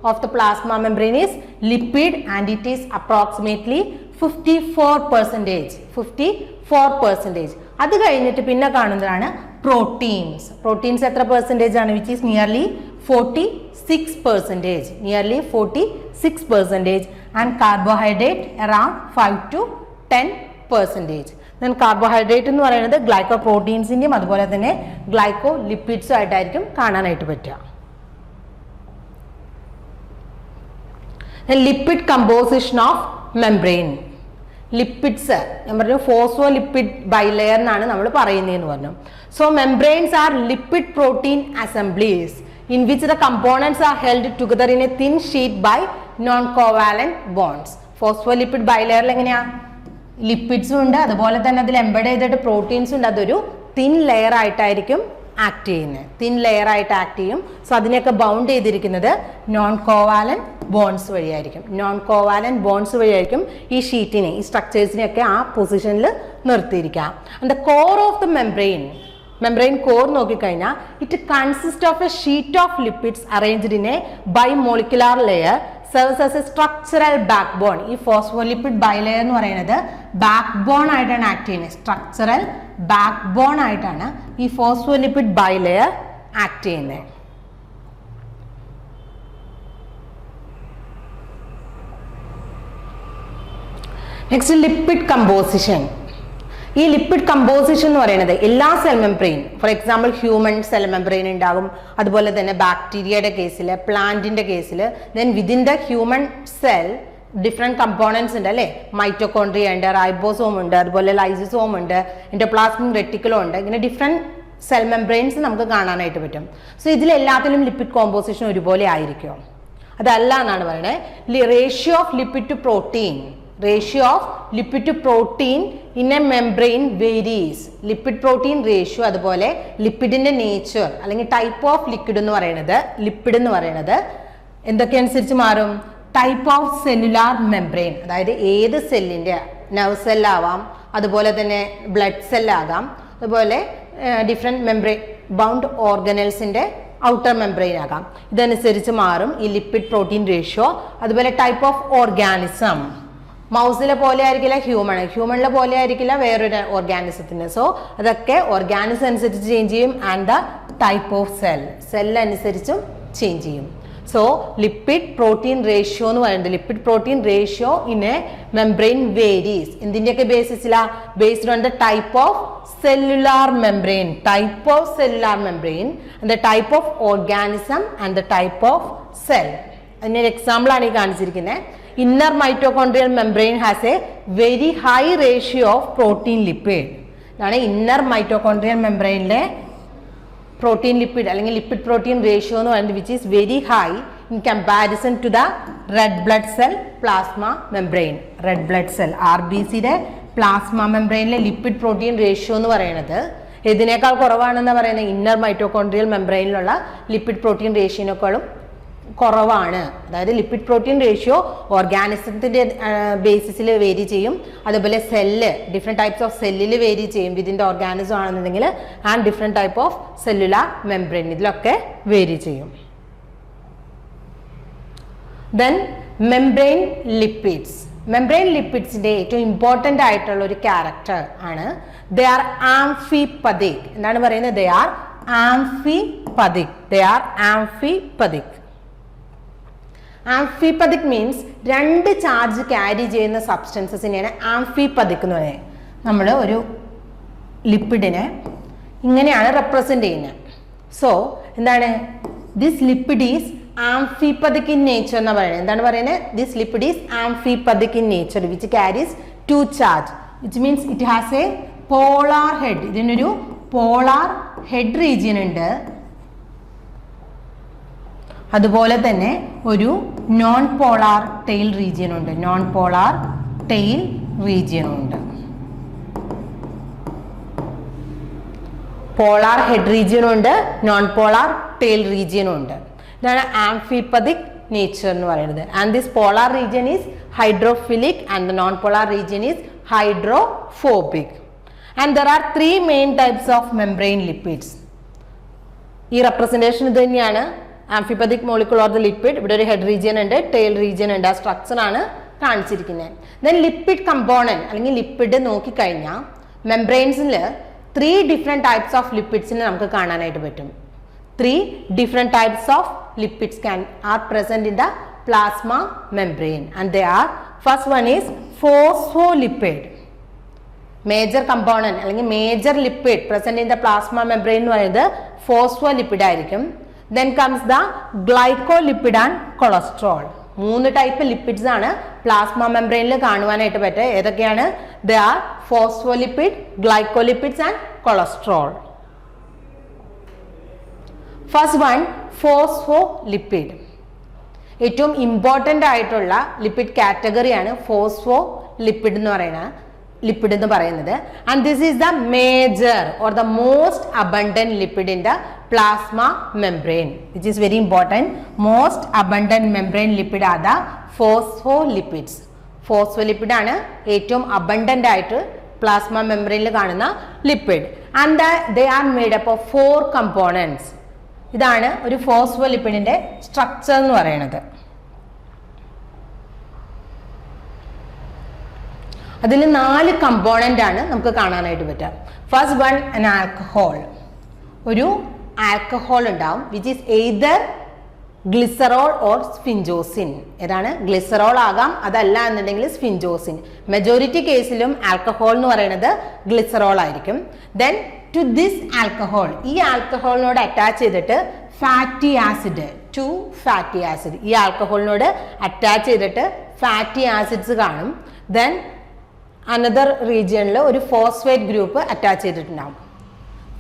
of the plasma membrane is lipid and it is approximately 54%. അത് കഴിഞ്ഞിട്ട് പിന്നെ കാണുന്നതാണ് പ്രോട്ടീൻസ് എത്ര പെർസെൻറ്റേജ് ആണ്? Which is nearly 46%. And carbohydrate around 5 to 10%. Then carbohydrate എന്ന് പറയുന്നത് ഗ്ലൈക്കോ പ്രോട്ടീൻസിന്റെയും അതുപോലെ തന്നെ ഗ്ലൈക്കോ ലിപ്പിഡ്സും ആയിട്ടായിരിക്കും കാണാനായിട്ട് പറ്റുക. Lipid composition of membrane. Lipids ഞാൻ പറഞ്ഞു ഫോസ്ഫോലിപ്പിഡ് ബൈലെയർ എന്നാണ് നമ്മൾ പറയുന്നതെന്ന് പറഞ്ഞു. So membranes are lipid protein assemblies in which the components are held together in a thin sheet by non-covalent bonds. Phospholipid bilayer എങ്ങനെയാ? ലിപ്പിഡ്സും ഉണ്ട്, അതുപോലെ തന്നെ അതിൽ എംബഡ് ചെയ്തിട്ട് പ്രോട്ടീൻസും ഉണ്ട്. അതൊരു തിൻ ലെയർ ആയിട്ടായിരിക്കും ആക്ട് ചെയ്യുന്നത്, തിൻ ലെയർ ആയിട്ട് ആക്ട് ചെയ്യും. സോ അതിനെയൊക്കെ ബൗണ്ട് ചെയ്തിരിക്കുന്നത് നോൺ കോവാലന്റ് ബോൺസ് വഴിയായിരിക്കും. നോൺ കോവാലന്റ് ബോൺസ് വഴിയായിരിക്കും ഈ ഷീറ്റിനെ, ഈ സ്ട്രക്ചേഴ്സിനെയൊക്കെ ആ പൊസിഷനിൽ നിർത്തിയിരിക്കാം. And the core of the membrane core നോക്കിക്കഴിഞ്ഞാൽ it consist of a sheet of lipids arranged in a bimolecular layer serves as a structural backbone. ഈ ഫോസ്ഫോലിപ്പിഡ് ബൈലെയർ എന്ന് പറയുന്നത് ബാക്ക് ബോൺ ആയിട്ടാണ് ആക്ട് ചെയ്യുന്നത്. സ്ട്രക്ചറൽ ബാക്ക് ബോൺ ആയിട്ടാണ് ഈ phospholipid bilayer act ചെയ്യുന്നത്. Next lipid composition. ഈ lipid composition എന്ന് പറയുന്നത് എല്ലാ cell membrane, for example human cell membrane ഉണ്ടാകും, അതുപോലെ തന്നെ ബാക്ടീരിയയുടെ കേസിൽ, പ്ലാന്റിന്റെ കേസിൽ, then within the human cell different components ഉണ്ട് അല്ലേ. മൈറ്റോകോൺട്രിയ ഉണ്ട്, റൈബോസോം ഉണ്ട്, അതുപോലെ ലൈസോസോം ഉണ്ട്, എൻഡോപ്ലാസ്മിക് റെറ്റിക്കുലം ഉണ്ട്. ഇങ്ങനെ ഡിഫറെന്റ് സെൽ മെംബ്രെയിൻസ് നമുക്ക് കാണാനായിട്ട് പറ്റും. സോ ഇതിലെല്ലാത്തിലും ലിപ്പിഡ് കോമ്പോസിഷൻ ഒരുപോലെ ആയിരിക്കും? അതല്ല എന്നാണ് പറയുന്നത്. Ratio of lipid to protein, ratio of lipid to protein in a membrane varies. Lipid protein ratio, അതുപോലെ ലിപ്പിഡിന്റെ നേച്ചർ അല്ലെങ്കിൽ ടൈപ്പ് ഓഫ് ലിക്വിഡ് എന്ന് പറയുന്നത് എന്തൊക്കെ അനുസരിച്ച് മാറും? ടൈപ്പ് ഓഫ് സെല്ലുലാർ മെംബ്രെയിൻ, അതായത് ഏത് സെല്ലിന്റെ, നെർവ് സെല്ലാവാം, അതുപോലെ തന്നെ ബ്ലഡ് സെല്ലാകാം, അതുപോലെ ഡിഫറെന്റ് മെംബ്രെയിൻ ബൗണ്ട് ഓർഗനൽസിന്റെ ഔട്ടർ മെംബ്രെയിൻ ആകാം. ഇതനുസരിച്ച് മാറും ഈ ലിപ്പിഡ് പ്രോട്ടീൻ റേഷ്യോ. അതുപോലെ ടൈപ്പ് ഓഫ് ഓർഗാനിസം, മൗസിലെ പോലെ ആയിരിക്കില്ല ഹ്യൂമണിലെ പോലെ ആയിരിക്കില്ല വേറൊരു ഓർഗാനിസത്തിന്. സോ അതൊക്കെ ഓർഗാനിസം അനുസരിച്ച് ചേഞ്ച് ചെയ്യും. And the type of cell അനുസരിച്ചും ചേഞ്ച് ചെയ്യും. സോ ലിപ്പിഡ് പ്രോട്ടീൻ റേഷ്യോ എന്ന് പറയുന്നത്, lipid protein ratio in a membrane varies. എന്തിൻ്റെയൊക്കെ ബേസിസിലാ? Based on the type of cellular membrane, and the type of organism and the type of cell. അതിനൊരു example ആണ് ഈ കാണിച്ചിരിക്കുന്നത്. Inner mitochondrial membrane has a very high ratio of protein lipid. ഇതാണ് inner mitochondrial മെംബ്രെയിനിലെ protein lipid അല്ലെങ്കിൽ lipid protein ratio എന്ന് പറയുന്നത് which is very high in comparison to the red blood cell plasma membrane. Red blood cell RBCയുടെ plasma മെംബ്രെയിനിലെ lipid protein ratio എന്ന് പറയുന്നത് ഇതിനേക്കാൾ കുറവാണെന്ന് പറയുന്നത് ഇന്നർ മൈറ്റോകോൺഡ്രിയൽ മെംബ്രെയിനിലുള്ള ലിപ്പിഡ് പ്രോട്ടീൻ റേഷ്യോനേക്കാളും കുറവാണ്. അതായത് ലിപ്പിഡ് പ്രോട്ടീൻ റേഷ്യോ ഓർഗാനിസത്തിന്റെ ബേസിസിൽ വേരി ചെയ്യും, അതുപോലെ സെല്ല്, ഡിഫറെന്റ് ടൈപ്സ് ഓഫ് സെല്ലിൽ വേരി ചെയ്യും വിതിൻ്റെ ഓർഗാനിസം ആണെന്നുണ്ടെങ്കിൽ, and different type of cellular membrane, ഇതിലൊക്കെ വേരി ചെയ്യും. ദെൻ മെംബ്രെയിൻ ലിപ്പിഡ്സിന്റെ ഏറ്റവും ഇമ്പോർട്ടൻ്റ് ആയിട്ടുള്ള ഒരു ക്യാരക്ടർ ആണ് ദേ ആർ ആംഫിപതിക്. എന്താണ് പറയുന്നത്? They are amphipathic. Amphipathic means രണ്ട് ചാർജ് ക്യാരി ചെയ്യുന്ന സബ്സ്റ്റൻസസിനെയാണ് ആംഫിപതിക് എന്ന് പറയുന്നത്. നമ്മൾ ഒരു ലിപ്പിഡിനെ ഇങ്ങനെയാണ് റെപ്രസെന്റ് ചെയ്യുന്നത്. സോ എന്താണ്? This lipid is amphipathic in nature എന്ന് പറയുന്നത്. എന്താണ് പറയുന്നത്? This lipid is amphipathic in nature which carries two charge, which means it has a polar head. ഇതിനൊരു പോളാർ ഹെഡ് റീജിയൻ ഉണ്ട്, അതുപോലെ തന്നെ ഒരു നോൺ പോളാർ ടെയിൽ റീജിയൻ ഉണ്ട്. പോളാർ ഹെഡ് റീജിയനും ഉണ്ട്, നോൺ പോളാർ ടെയിൽ റീജിയനും ഉണ്ട്. ഇതാണ് ആംഫിപതിക് നേച്ചർ എന്ന് പറയുന്നത്. And this polar region is hydrophilic and the non polar region is hydrophobic. And there are 3 main types of membrane lipids. ഈ representation ഇത് തന്നെയാണ്. ആംഫിപതിക് മോളിക്യൂൾ ഓർ ദ ലിപ്പിഡ്, ഇവിടെ ഒരു ഹെഡ് റീജിയൻ ഉണ്ട്, ടെയിൽ റീജിയൻ ഉണ്ട്. ആ സ്ട്രക്ചർ ആണ് കാണിച്ചിരിക്കുന്നത്. ദെൻ ലിപ്പിഡ് കമ്പോണന്റ് അല്ലെങ്കിൽ ലിപ്പിഡ് നോക്കിക്കഴിഞ്ഞാൽ മെംബ്രെയിൻസിൽ 3 ഡിഫറെന്റ് ടൈപ്സ് ഓഫ് ലിപ്പിഡ്സിനെ നമുക്ക് കാണാനായിട്ട് പറ്റും. 3 different types of lipids R present in the plasma membrane and they are, first one is phospholipid. Major component അല്ലെങ്കിൽ major lipid present in the plasma membrane എന്ന് പറയുന്നത് phospholipid ആയിരിക്കും. Then comes the glycolipid and cholesterol. 3 type lipids ആണ് plasma മെംബ്രെയിനിൽ കാണുവാനായിട്ട് പറ്റുക. ഏതൊക്കെയാണ്? They are phospholipid, glycolipids and cholesterol. First one phospholipid. ഏറ്റവും ഇമ്പോർട്ടൻ്റ് ആയിട്ടുള്ള ലിപ്പിഡ് കാറ്റഗറിയാണ് ഫോസ്ഫോലിപ്പിഡ് എന്ന് പറയുന്നത്. ലിപ്പിഡ് എന്ന് പറയുന്നത്. And this is the major or the most abundant lipid in the plasma membrane which is very important. Most abundant membrane lipid are the phospholipids. Phospholipid ആണ് ഏറ്റവും abundant ആയിട്ട് plasma മെംബ്രെയിനിൽ കാണുന്ന lipid. And they are made up of 4 components. ഇതാണ് ഒരു ഫോസ്ഫോലിപ്പിഡിന്റെ structure എന്ന് പറയുന്നത്. അതിൽ 4 കമ്പോണന്റ് ആണ് നമുക്ക് കാണാനായിട്ട് പറ്റുക. First one an alcohol. ഒരു ആൽക്കഹോൾ ഉണ്ടാവും which is either glycerol or sphingosine. ഏതാണ്? ഗ്ലിസറോൾ ആകാം, അതല്ല എന്നുണ്ടെങ്കിൽ സ്ഫിൻജോസിൻ. മെജോറിറ്റി കേസിലും ആൽക്കഹോൾ എന്ന് പറയുന്നത് ഗ്ലിസറോൾ ആയിരിക്കും. ദെൻ ടു ദിസ് ആൽക്കഹോൾ, ഈ ആൽക്കഹോളിനോട് അറ്റാച്ച് ചെയ്തിട്ട് ഫാറ്റി ആസിഡ്, 2 ഫാറ്റി ആസിഡ്, ഈ ആൽക്കഹോളിനോട് അറ്റാച്ച് ചെയ്തിട്ട് ഫാറ്റി ആസിഡ്സ് കാണും. ദെൻ അനദർ റീജിയണിൽ ഒരു ഫോസ്ഫേറ്റ് ഗ്രൂപ്പ് അറ്റാച്ച് ചെയ്തിട്ടുണ്ടാവും.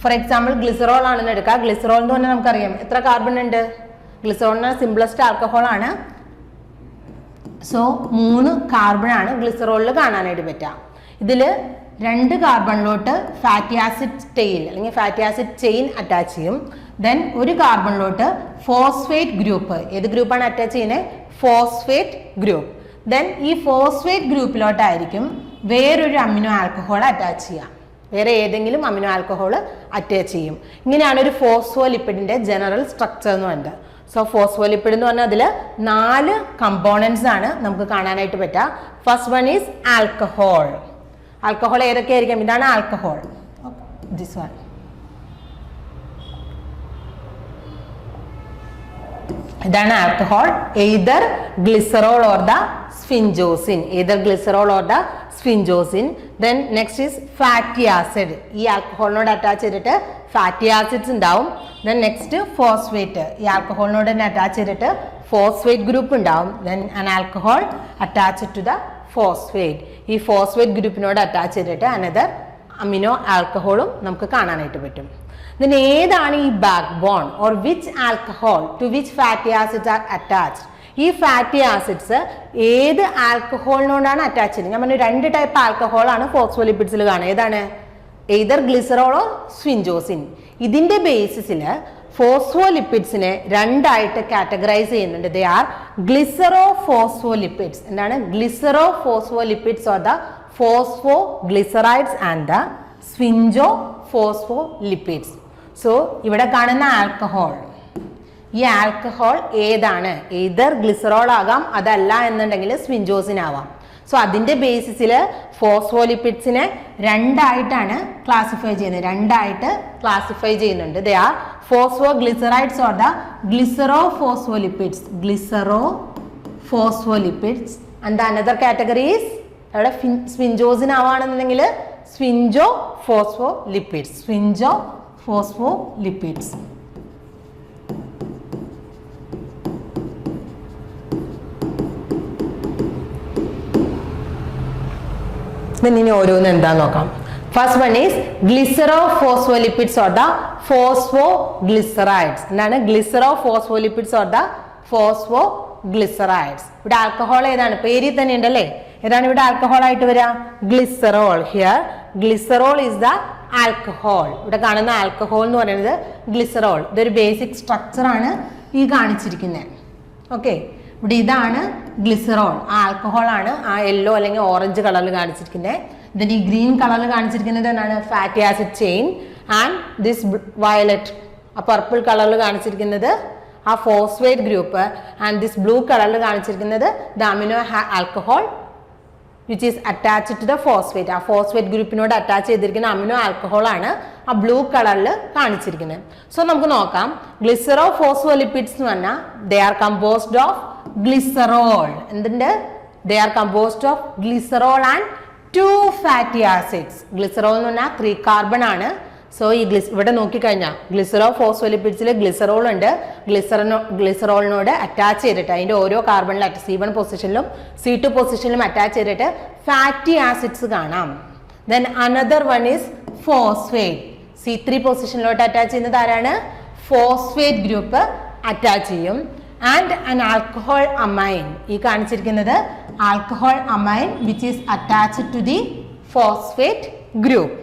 ഫോർ എക്സാമ്പിൾ ഗ്ലിസറോൾ ആണെന്ന് എടുക്കുക. ഗ്ലിസറോൾ എന്ന് പറഞ്ഞാൽ നമുക്കറിയാം എത്ര കാർബൺ ഉണ്ട്. ഗ്ലിസറോളിന് സിംപ്ലസ്റ്റ് ആൽക്കഹോൾ ആണ്. സോ 3 കാർബൺ ആണ് ഗ്ലിസറോളിൽ കാണാനായിട്ട് പറ്റുക. ഇതിൽ 2 കാർബണിലോട്ട് ഫാറ്റി ആസിഡ് ടെയിൽ അല്ലെങ്കിൽ ഫാറ്റി ആസിഡ് ചെയിൻ അറ്റാച്ച് ചെയ്യും. ദെൻ ഒരു കാർബണിലോട്ട് ഫോസ്ഫേറ്റ് ഗ്രൂപ്പ്, ഏത് ഗ്രൂപ്പാണ് അറ്റാച്ച് ചെയ്യുന്നത്? Phosphate group. ദെൻ ഈ ഫോസ്ഫേറ്റ് ഗ്രൂപ്പിലോട്ടായിരിക്കും വേറൊരു അമിനോ ആൽക്കഹോൾ അറ്റാച്ച് ചെയ്യാം. വേറെ ഏതെങ്കിലും അമിനോ ആൽക്കഹോൾ അറ്റാച്ച് ചെയ്യും. ഇങ്ങനെയാണ് ഒരു ഫോസ്ഫോലിപ്പിഡിന്റെ ജനറൽ സ്ട്രക്ചർ എന്ന് പറയുന്നത്. സോ ഫോസ്ഫോലിപ്പിഡ് എന്ന് പറഞ്ഞാൽ അതിൽ 4 കമ്പോണൻസ് ആണ് നമുക്ക് കാണാനായിട്ട് പറ്റുക. First one is alcohol. Alcohol ഏതൊക്കെ ആയിരിക്കും? ഇതാണ് ആൽക്കഹോൾ. This one. ഇതാണ് alcohol. Either glycerol or the sphingosine. Either glycerol or the sphingosine. Then next is fatty acid. ഈ ആൽക്കഹോളിനോട് അറ്റാച്ച് ചെയ്തിട്ട് ഫാറ്റി ആസിഡ്സ് ഉണ്ടാവും. Then next phosphate. ഈ ആൽക്കഹോളിനോട് തന്നെ അറ്റാച്ച് ചെയ്തിട്ട് ഫോസ്ഫേറ്റ് ഗ്രൂപ്പ് ഉണ്ടാവും. Then an alcohol attach to the phosphate. ഈ ഫോസ്ഫേറ്റ് ഗ്രൂപ്പിനോട് അറ്റാച്ച് ചെയ്തിട്ട് അനദർ അമിനോ ആൽക്കഹോളും നമുക്ക് കാണാനായിട്ട് പറ്റും. Then ഏതാണ് ഈ backbone or which alcohol to which fatty acids are attached? ഈ ഫാറ്റി ആസിഡ്സ് ഏത് ആൽക്കഹോളിനോടാണ് അറ്റാച്ച് ചെയ്യുന്നത്? ഞാൻ പറഞ്ഞു 2 ടൈപ്പ് ആൽക്കഹോൾ ആണ് ഫോസ്ഫോലിപ്പിഡ്സിൽ കാണുക. ഏതാണ്? എയ്തർ ഗ്ലിസറോളോ സ്ഫിൻജോസിൻ. ഇതിന്റെ ബേസിസിൽ ഫോസ്ഫോലിപ്പിഡ്സിനെ 2 ആയിട്ട് കാറ്റഗറൈസ് ചെയ്യുന്നുണ്ട്. They are glycerophospholipids. എന്താണ്? Glycerophospholipids or the phosphoglycerides and the sphingophospholipids. So ഇവിടെ കാണുന്ന ആൽക്കഹോൾ, ഈ ആൽക്കഹോൾ ഏതാണ്? എയ്തർ ഗ്ലിസറോൾ ആകാം, അതല്ല എന്നുണ്ടെങ്കിൽ സ്ഫിൻജോസിൻ ആവാം. സോ അതിന്റെ ബേസിസിൽ ഫോസ്ഫോലിപ്പിഡ്സിനെ 2 ആയിട്ടാണ് ക്ലാസിഫൈ ചെയ്യുന്നത്. 2 ആയിട്ട് ക്ലാസിഫൈ ചെയ്യുന്നുണ്ട്. They are phosphoglycerides or the glycerophospholipids. Glycerophospholipids. And another category is അവിടെ സ്ഫിൻജോസിൻ ആവാണെന്നുണ്ടെങ്കിൽ സ്ഫിൻജോ ഫോസ്ഫോലിപ്പിഡ്സ്. സ്ഫിൻജോ ഫോസ്ഫോലിപ്പിഡ്സ്. ഇനി ഓരോന്ന് എന്താന്ന് നോക്കാം. First one is glycerophospholipids or the phosphoglycerides. എന്താണ്? Glycerophospholipids or the phosphoglycerides. ഇവിടെ ആൽക്കഹോൾ ഏതാണ്? പേരിൽ തന്നെ ഉണ്ടല്ലേ. ഏതാണ് ഇവിടെ ആൽക്കഹോൾ ആയിട്ട് വരിക? Glycerol. Here glycerol is the alcohol. ഇവിടെ കാണുന്ന ആൽക്കഹോൾ എന്ന് പറയുന്നത് ഗ്ലിസറോൾ. ഇതൊരു ബേസിക് സ്ട്രക്ചർ ആണ് ഈ കാണിച്ചിരിക്കുന്നത്. ഓക്കെ, ഇവിടെ ഇതാണ് ഗ്ലിസറോൾ. ആ ആൽക്കഹോൾ ആണ് ആ യെല്ലോ അല്ലെങ്കിൽ ഓറഞ്ച് കളറിൽ കാണിച്ചിരിക്കുന്നത്. ഇതിന് ഈ ഗ്രീൻ കളറിൽ കാണിച്ചിരിക്കുന്നത് എന്താണ്? Fatty acid chain. And this violet, ആ പർപ്പിൾ കളറിൽ കാണിച്ചിരിക്കുന്നത് ആ phosphate group. And this blue കളറിൽ കാണിച്ചിരിക്കുന്നത് the amino alcohol which is attached to the phosphate. ആ ഫോസ്ഫേറ്റ് ഗ്രൂപ്പിനോട് അറ്റാച്ച് ചെയ്തിരിക്കുന്ന അമിനോ ആൽക്കഹോൾ ആണ് ആ ബ്ലൂ കളറിൽ കാണിച്ചിരിക്കുന്നത്. സോ നമുക്ക് നോക്കാം. ഗ്ലിസറോ ഫോസ്ഫോലിപ്പിഡ്സ് എന്ന് പറഞ്ഞാൽ they are composed of glycerol. എന്തുണ്ട്? They are composed of glycerol and 2 fatty acids. Glycerol എന്ന് പറഞ്ഞാൽ 3 കാർബൺ ആണ്. സോ ഈ ഇവിടെ നോക്കിക്കഴിഞ്ഞാൽ ഗ്ലിസറോ ഫോസ്ഫോലിപ്പിഡ്സിൽ ഗ്ലിസറോൾ ഉണ്ട്. ഗ്ലിസറോളിനോട് അറ്റാച്ച് ചെയ്തിട്ട് അതിന്റെ ഓരോ കാർബണിലും C1 പൊസിഷനിലും C2 പൊസിഷനിലും അറ്റാച്ച് ചെയ്തിട്ട് ഫാറ്റി ആസിഡ്സ് കാണാം. Then another one is phosphate. C3 പൊസിഷനിലോട്ട് അറ്റാച്ച് ചെയ്യുന്നത് ആരാണ്? ഫോസ്ഫേറ്റ് ഗ്രൂപ്പ് അറ്റാച്ച് ചെയ്യും. And an alcohol amine. ഈ കാണിച്ചിരിക്കുന്നത് alcohol amine which is attached to the phosphate group.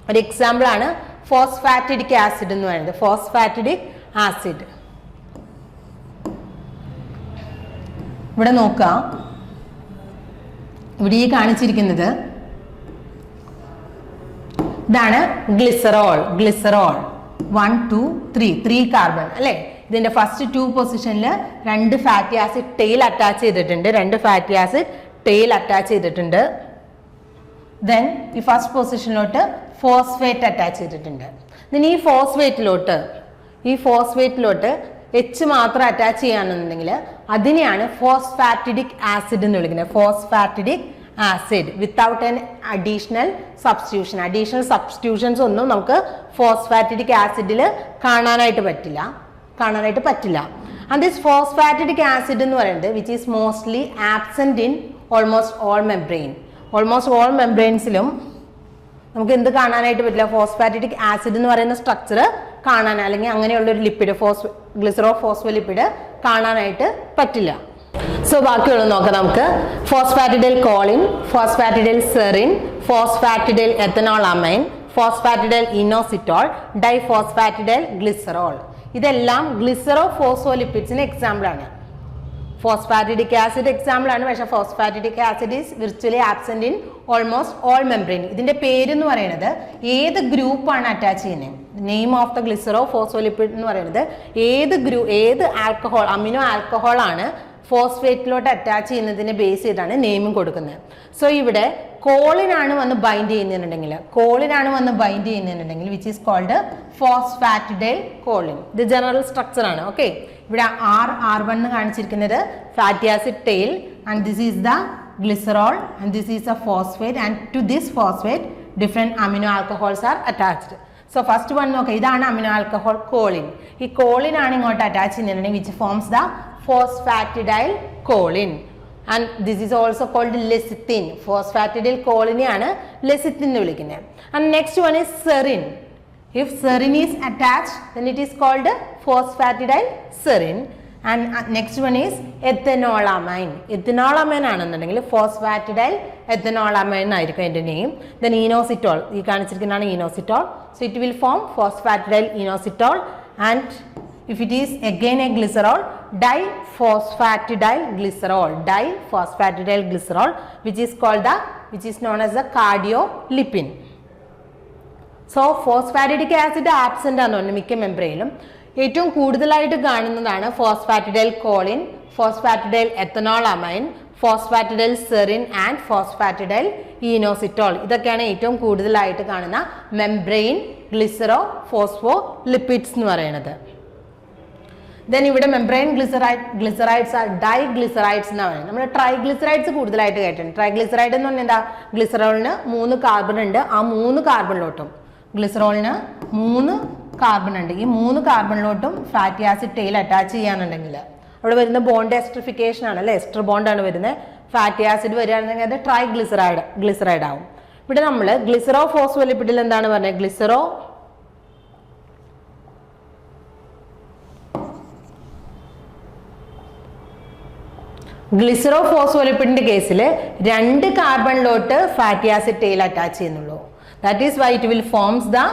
ഒരു എക്സാമ്പിൾ ആണ് ഫോസ്ഫാറ്റിഡിക് ആസിഡ് എന്ന് പറയുന്നത്. ഫോസ്ഫാറ്റിഡിക് ആസിഡ് ഇവിടെ നോക്കാം. ഇവിടെ ഈ കാണിച്ചിരിക്കുന്നത് ഇതാണ് ഗ്ലിസറോൾ. ഗ്ലിസറോൾ 1 2 3 കാർബൺ അല്ലേ. ഇതിന്റെ ഫസ്റ്റ് 2 പൊസിഷനിൽ 2 ഫാറ്റി ആസിഡ് ടെയിൽ അറ്റാച്ച് ചെയ്തിട്ടുണ്ട്. 2 ഫാറ്റി ആസിഡ് ടെയിൽ അറ്റാച്ച് ചെയ്തിട്ടുണ്ട്. ദെൻ ഈ ഫസ്റ്റ് പൊസിഷനിലോട്ട് ഫോസ്ഫേറ്റ് അറ്റാച്ച് ചെയ്തിട്ടുണ്ട്. ദെൻ ഈ ഫോസ്ഫേറ്റിലോട്ട് എച്ച് മാത്രം അറ്റാച്ച് ചെയ്യാന്നുണ്ടെങ്കിൽ അതിനെയാണ് ഫോസ്ഫാറ്റിഡിക് ആസിഡ് എന്ന് വിളിക്കുന്നത്. Phosphatidic acid without an additional substitution. Additional substitutions ഒന്നും നമുക്ക് ഫോസ്ഫാറ്റിഡിക് ആസിഡിൽ കാണാനായിട്ട് പറ്റില്ല. ആൻഡ് ദിസ് ഫോസ്ഫാറ്റിഡിക് ആസിഡ് എന്ന് പറയുന്നത് which is mostly absent in almost all membrane. Almost all മെംബ്രെയിൻസിലും നമുക്ക് എന്ത് കാണാനായിട്ട് പറ്റില്ല? ഫോസ്ഫാറ്റിഡിക് ആസിഡ് എന്ന് പറയുന്ന സ്ട്രക്ചർ കാണാൻ, അല്ലെങ്കിൽ അങ്ങനെയുള്ള ഒരു ലിപ്പിഡ് ഗ്ലിസറോ ഫോസ്ഫോലിപ്പിഡ് കാണാനായിട്ട് പറ്റില്ല. സോ ബാക്കിയുള്ളത് നോക്കാം നമുക്ക്. Phosphatidylcholine, phosphatidylserine, phosphatidylethanolamine, phosphatidylinositol, diphosphatidylglycerol. ഇതെല്ലാം ഗ്ലിസറോ ഫോസ്ഫോലിപ്പിഡ്സിന് എക്സാമ്പിൾ ആണ്. ഫോസ്ഫാറ്റിഡിക് ആസിഡ് എക്സാമ്പിൾ ആണ്, പക്ഷേ phosphatidic acid is virtually absent in almost all membrane. ഇതിന്റെ പേര് എന്ന് പറയുന്നത് ഏത് ഗ്രൂപ്പാണ് അറ്റാച്ച് ചെയ്യുന്നത്, name of the glycerophospholipid എന്ന് പറയുന്നത് ഏത് ആൽക്കഹോൾ, അമിനോ ആൽക്കഹോൾ ആണ് ഫോസ്ഫേറ്റിലോട്ട് അറ്റാച്ച് ചെയ്യുന്നതിനെ ബേസ് ചെയ്താണ് നെയിമും കൊടുക്കുന്നത്. സോ ഇവിടെ കോളിനാണ് വന്ന് ബൈൻഡ് ചെയ്യുന്നുണ്ടെങ്കിൽ which is called phosphatidyl choline. ഇത് ജനറൽ സ്ട്രക്ചർ ആണ്. ഓക്കെ, ഇവിടെ R1 എന്ന് കാണിച്ചിരിക്കുന്നത് fatty acid tail, and this is the glycerol and this is a phosphate, and to this phosphate different amino alcohols are attached. So first one നോക്കാം, ഇതാണ് amino alcohol choline. ഈ choline ആണ് ഇങ്ങോട്ട് attach ചെയ്യുന്നത് which forms the phosphatidyl choline, and this is also called lecithin. phosphatidyl choline ആണ് lecithin എന്ന് വിളിക്കുന്നത്. And next one is serine. If serine is attached, then it is called phosphatidyl serine. And next one is ethanolamine. ethanolamine ആണെന്നുണ്ടെങ്കിൽ ഫോസ്ഫാറ്റിഡൈൽ എത്തനോളമൈൻ ആയിരിക്കും അതിന്റെ name. Then inositol, ഈ കാണിച്ചിരിക്കുന്നതാണ് inositol. So it will form phosphatidylinositol. And if it is again a glycerol, diphosphatidyl glycerol, which is known as the cardiolipin. So phosphatidic acid absent ആണ് മിക്ക മെംബ്രെയിനിലും. ഏറ്റവും കൂടുതലായിട്ട് കാണുന്നതാണ് phosphatidylcholine, phosphatidylethanolamine, phosphatidylserine and phosphatidylinositol. ഇതൊക്കെയാണ് ഏറ്റവും കൂടുതലായിട്ട് കാണുന്ന membrane glycero phospho lipids എന്ന് പറയുന്നത്. ദെൻ ഇവിടെ മെംബ്രെയിൻ ഗ്ലിസറൈഡ്സ് ആർ ഡൈഗ്ലിസറൈഡ്സ് എന്ന് പറയുന്നത്. നമ്മൾ ട്രൈഗ്ലിസറൈഡ്സ് കൂടുതലായിട്ട് കേട്ടിട്ടുണ്ട്. ട്രൈഗ്ലിസറൈഡ് എന്ന് പറഞ്ഞാൽ എന്താ? ഗ്ലിസറോളിന് 3 കാർബൺ ഉണ്ട്. ആ 3 കാർബണിലോട്ടും ഗ്ലിസറോളിന് 3 കാർബൺ ഉണ്ട്. ഈ 3 കാർബണിലോട്ടും ഫാറ്റി ആസിഡ് ടെയിൽ അറ്റാച്ച് ചെയ്യാനുണ്ടെങ്കിൽ അവിടെ വരുന്ന ബോണ്ട് എസ്ട്രിഫിക്കേഷൻ ആണ് അല്ലേ, എസ്റ്റർ ബോണ്ടാണ് വരുന്നത്. ഫാറ്റി ആസിഡ് വരികയാണെന്നുണ്ടെങ്കിൽ അത് ട്രൈഗ്ലിസറൈഡ് ആവും. ഇവിടെ നമ്മൾ ഗ്ലിസറോ ഫോസ്ഫോലിപ്പിഡിൽ എന്താണ് പറഞ്ഞത്? ഗ്ലിസറോ ഫോസ്ഫോലിപ്പിഡിന്റെ കേസിൽ 2 കാർബണിലോട്ട് ഫാറ്റി ആസിഡ് ടെയിൽ അറ്റാച്ച് ചെയ്യുന്നുള്ളൂ. That is why it will forms the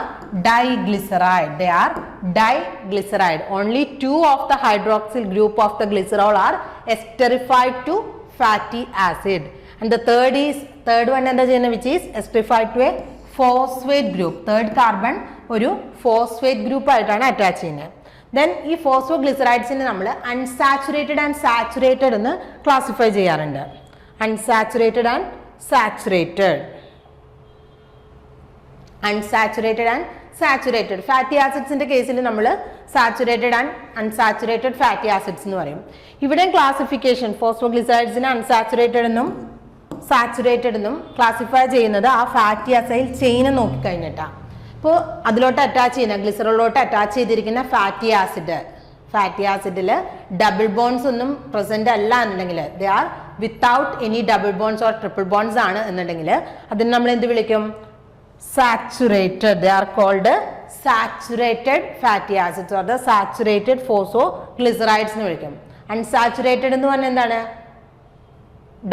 diglyceride. They are diglyceride. Only 2 of the hydroxyl group of the glycerol are esterified to fatty acid. And the third one എന്താ ചെയ്യുന്നത്? Which is esterified to a phosphate group. Third carbon ഒരു phosphate group ആയിട്ടാണ് attach ചെയ്യുന്നത്. Then ഈ ഫോസ്ഫോഗ്ലിസറൈഡ്സിനെ നമ്മൾ unsaturated and saturated എന്ന് classify ചെയ്യാറുണ്ട്. Unsaturated and saturated fatty ആസിഡ്സിന്റെ കേസിൽ നമ്മൾ saturated and unsaturated fatty acids എന്ന് പറയും. ഇവിടെ ക്ലാസിഫിക്കേഷൻ ഫോസ്ഫോഗ്ലിസറൈഡ്സിനെ അൺസാച്ചുറേറ്റഡ് എന്നും സാച്ചുറേറ്റഡ് എന്നും ക്ലാസിഫൈ ചെയ്യുന്നത് ആ ഫാറ്റി അസൈൽ ചെയിനെ നോക്കിക്കഴിഞ്ഞിട്ടാണ്. ഇപ്പോൾ അതിലോട്ട് അറ്റാച്ച് ചെയ്യുന്ന ഗ്ലിസറോളിലോട്ട് അറ്റാച്ച് ചെയ്തിരിക്കുന്ന ഫാറ്റി ആസിഡിൽ ഡബിൾ ബോൺസ് ഒന്നും പ്രസന്റ് അല്ല എന്നുണ്ടെങ്കിൽ, they are without any double bonds or triple bonds ആണ് എന്നുണ്ടെങ്കിൽ അതിന് നമ്മൾ എന്ത് വിളിക്കും? Saturated. They are called saturated fatty acids or the saturated phosphoglycerides എന്ന് വിളിക്കും. അൺസാച്ചുറേറ്റഡ് എന്ന് പറഞ്ഞാൽ എന്താണ്?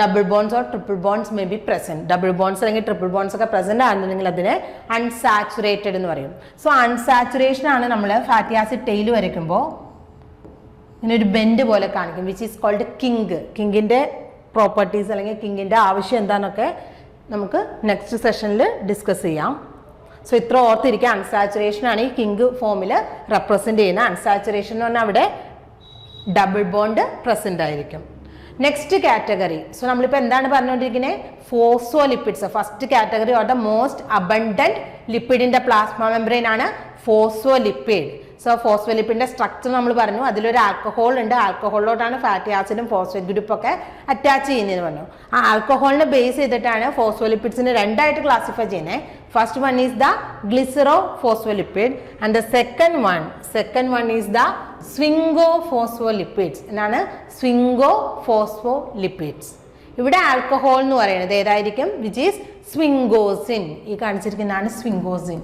Double bonds or triple bonds may be present. Double bonds അല്ലെങ്കിൽ ട്രിപ്പിൾ ബോൺസ് ഒക്കെ പ്രസന്റ് ആണെന്നുണ്ടെങ്കിൽ അതിനെ അൺസാച്ചുറേറ്റഡ് എന്ന് പറയും. സോ അൺസാച്ചുറേഷൻ ആണ് നമ്മൾ ഫാറ്റി ആസിഡ് ടെയിൽ വരയ്ക്കുമ്പോൾ ഇങ്ങനെ ഒരു ബെൻഡ് പോലെ കാണിക്കും, വിച്ച് ഈസ് കോൾഡ് കിങ്ക്. കിങ്കിന്റെ പ്രോപ്പർട്ടീസ് അല്ലെങ്കിൽ കിങ്കിന്റെ ആവശ്യം എന്താണെന്നൊക്കെ നമുക്ക് നെക്സ്റ്റ് സെഷനിൽ ഡിസ്കസ് ചെയ്യാം. സോ ഇത്ര ഓർത്തിരിക്കുക, അൺസാച്ചുറേഷൻ ആണ് ഈ കിങ്ക് ഫോമിൽ റെപ്രസെന്റ് ചെയ്യുന്നത്. അൺസാച്ചുറേഷൻ എന്ന് പറഞ്ഞാൽ അവിടെ ഡബിൾ ബോണ്ട് പ്രസന്റ് ആയിരിക്കും. നെക്സ്റ്റ് കാറ്റഗറി, സോ നമ്മളിപ്പോൾ എന്താണ് പറഞ്ഞുകൊണ്ടിരിക്കുന്നത്? Phospholipids. First category or the most abundant lipid in the plasma membrane ആണ് ഫോസ്ഫോലിപ്പിഡ്. സോ ഫോസ്ഫോലിപ്പിഡിന്റെ സ്ട്രക്ചർ നമ്മൾ പറഞ്ഞു, അതിലൊരു ആൽക്കഹോൾ ഉണ്ട്. ആൽക്കഹോളിലോട്ടാണ് ഫാറ്റി ആസിഡും ഫോസ്ഫേറ്റ് ഗ്രൂപ്പ് ഒക്കെ അറ്റാച്ച് ചെയ്യുന്നതെന്ന് പറഞ്ഞു. ആ ആൽക്കഹോളിനെ ബേസ് ചെയ്തിട്ടാണ് ഫോസ്ഫോലിപ്പിഡ്സിനെ രണ്ടായിട്ട് ക്ലാസിഫൈ ചെയ്യുന്നത്. First one is the glycerophospholipid and the second one is the sphingophospholipids. എന്നാണ് സ്വിംഗോ ഫോസ്ഫോലിപ്പിഡ്സ്. ഇവിടെ ആൽക്കഹോൾ എന്ന് പറയുന്നത് ഏതായിരിക്കും? Which is sphingosine. ഈ കാണിച്ചിരിക്കുന്നതാണ് സ്വിംഗോസിൻ.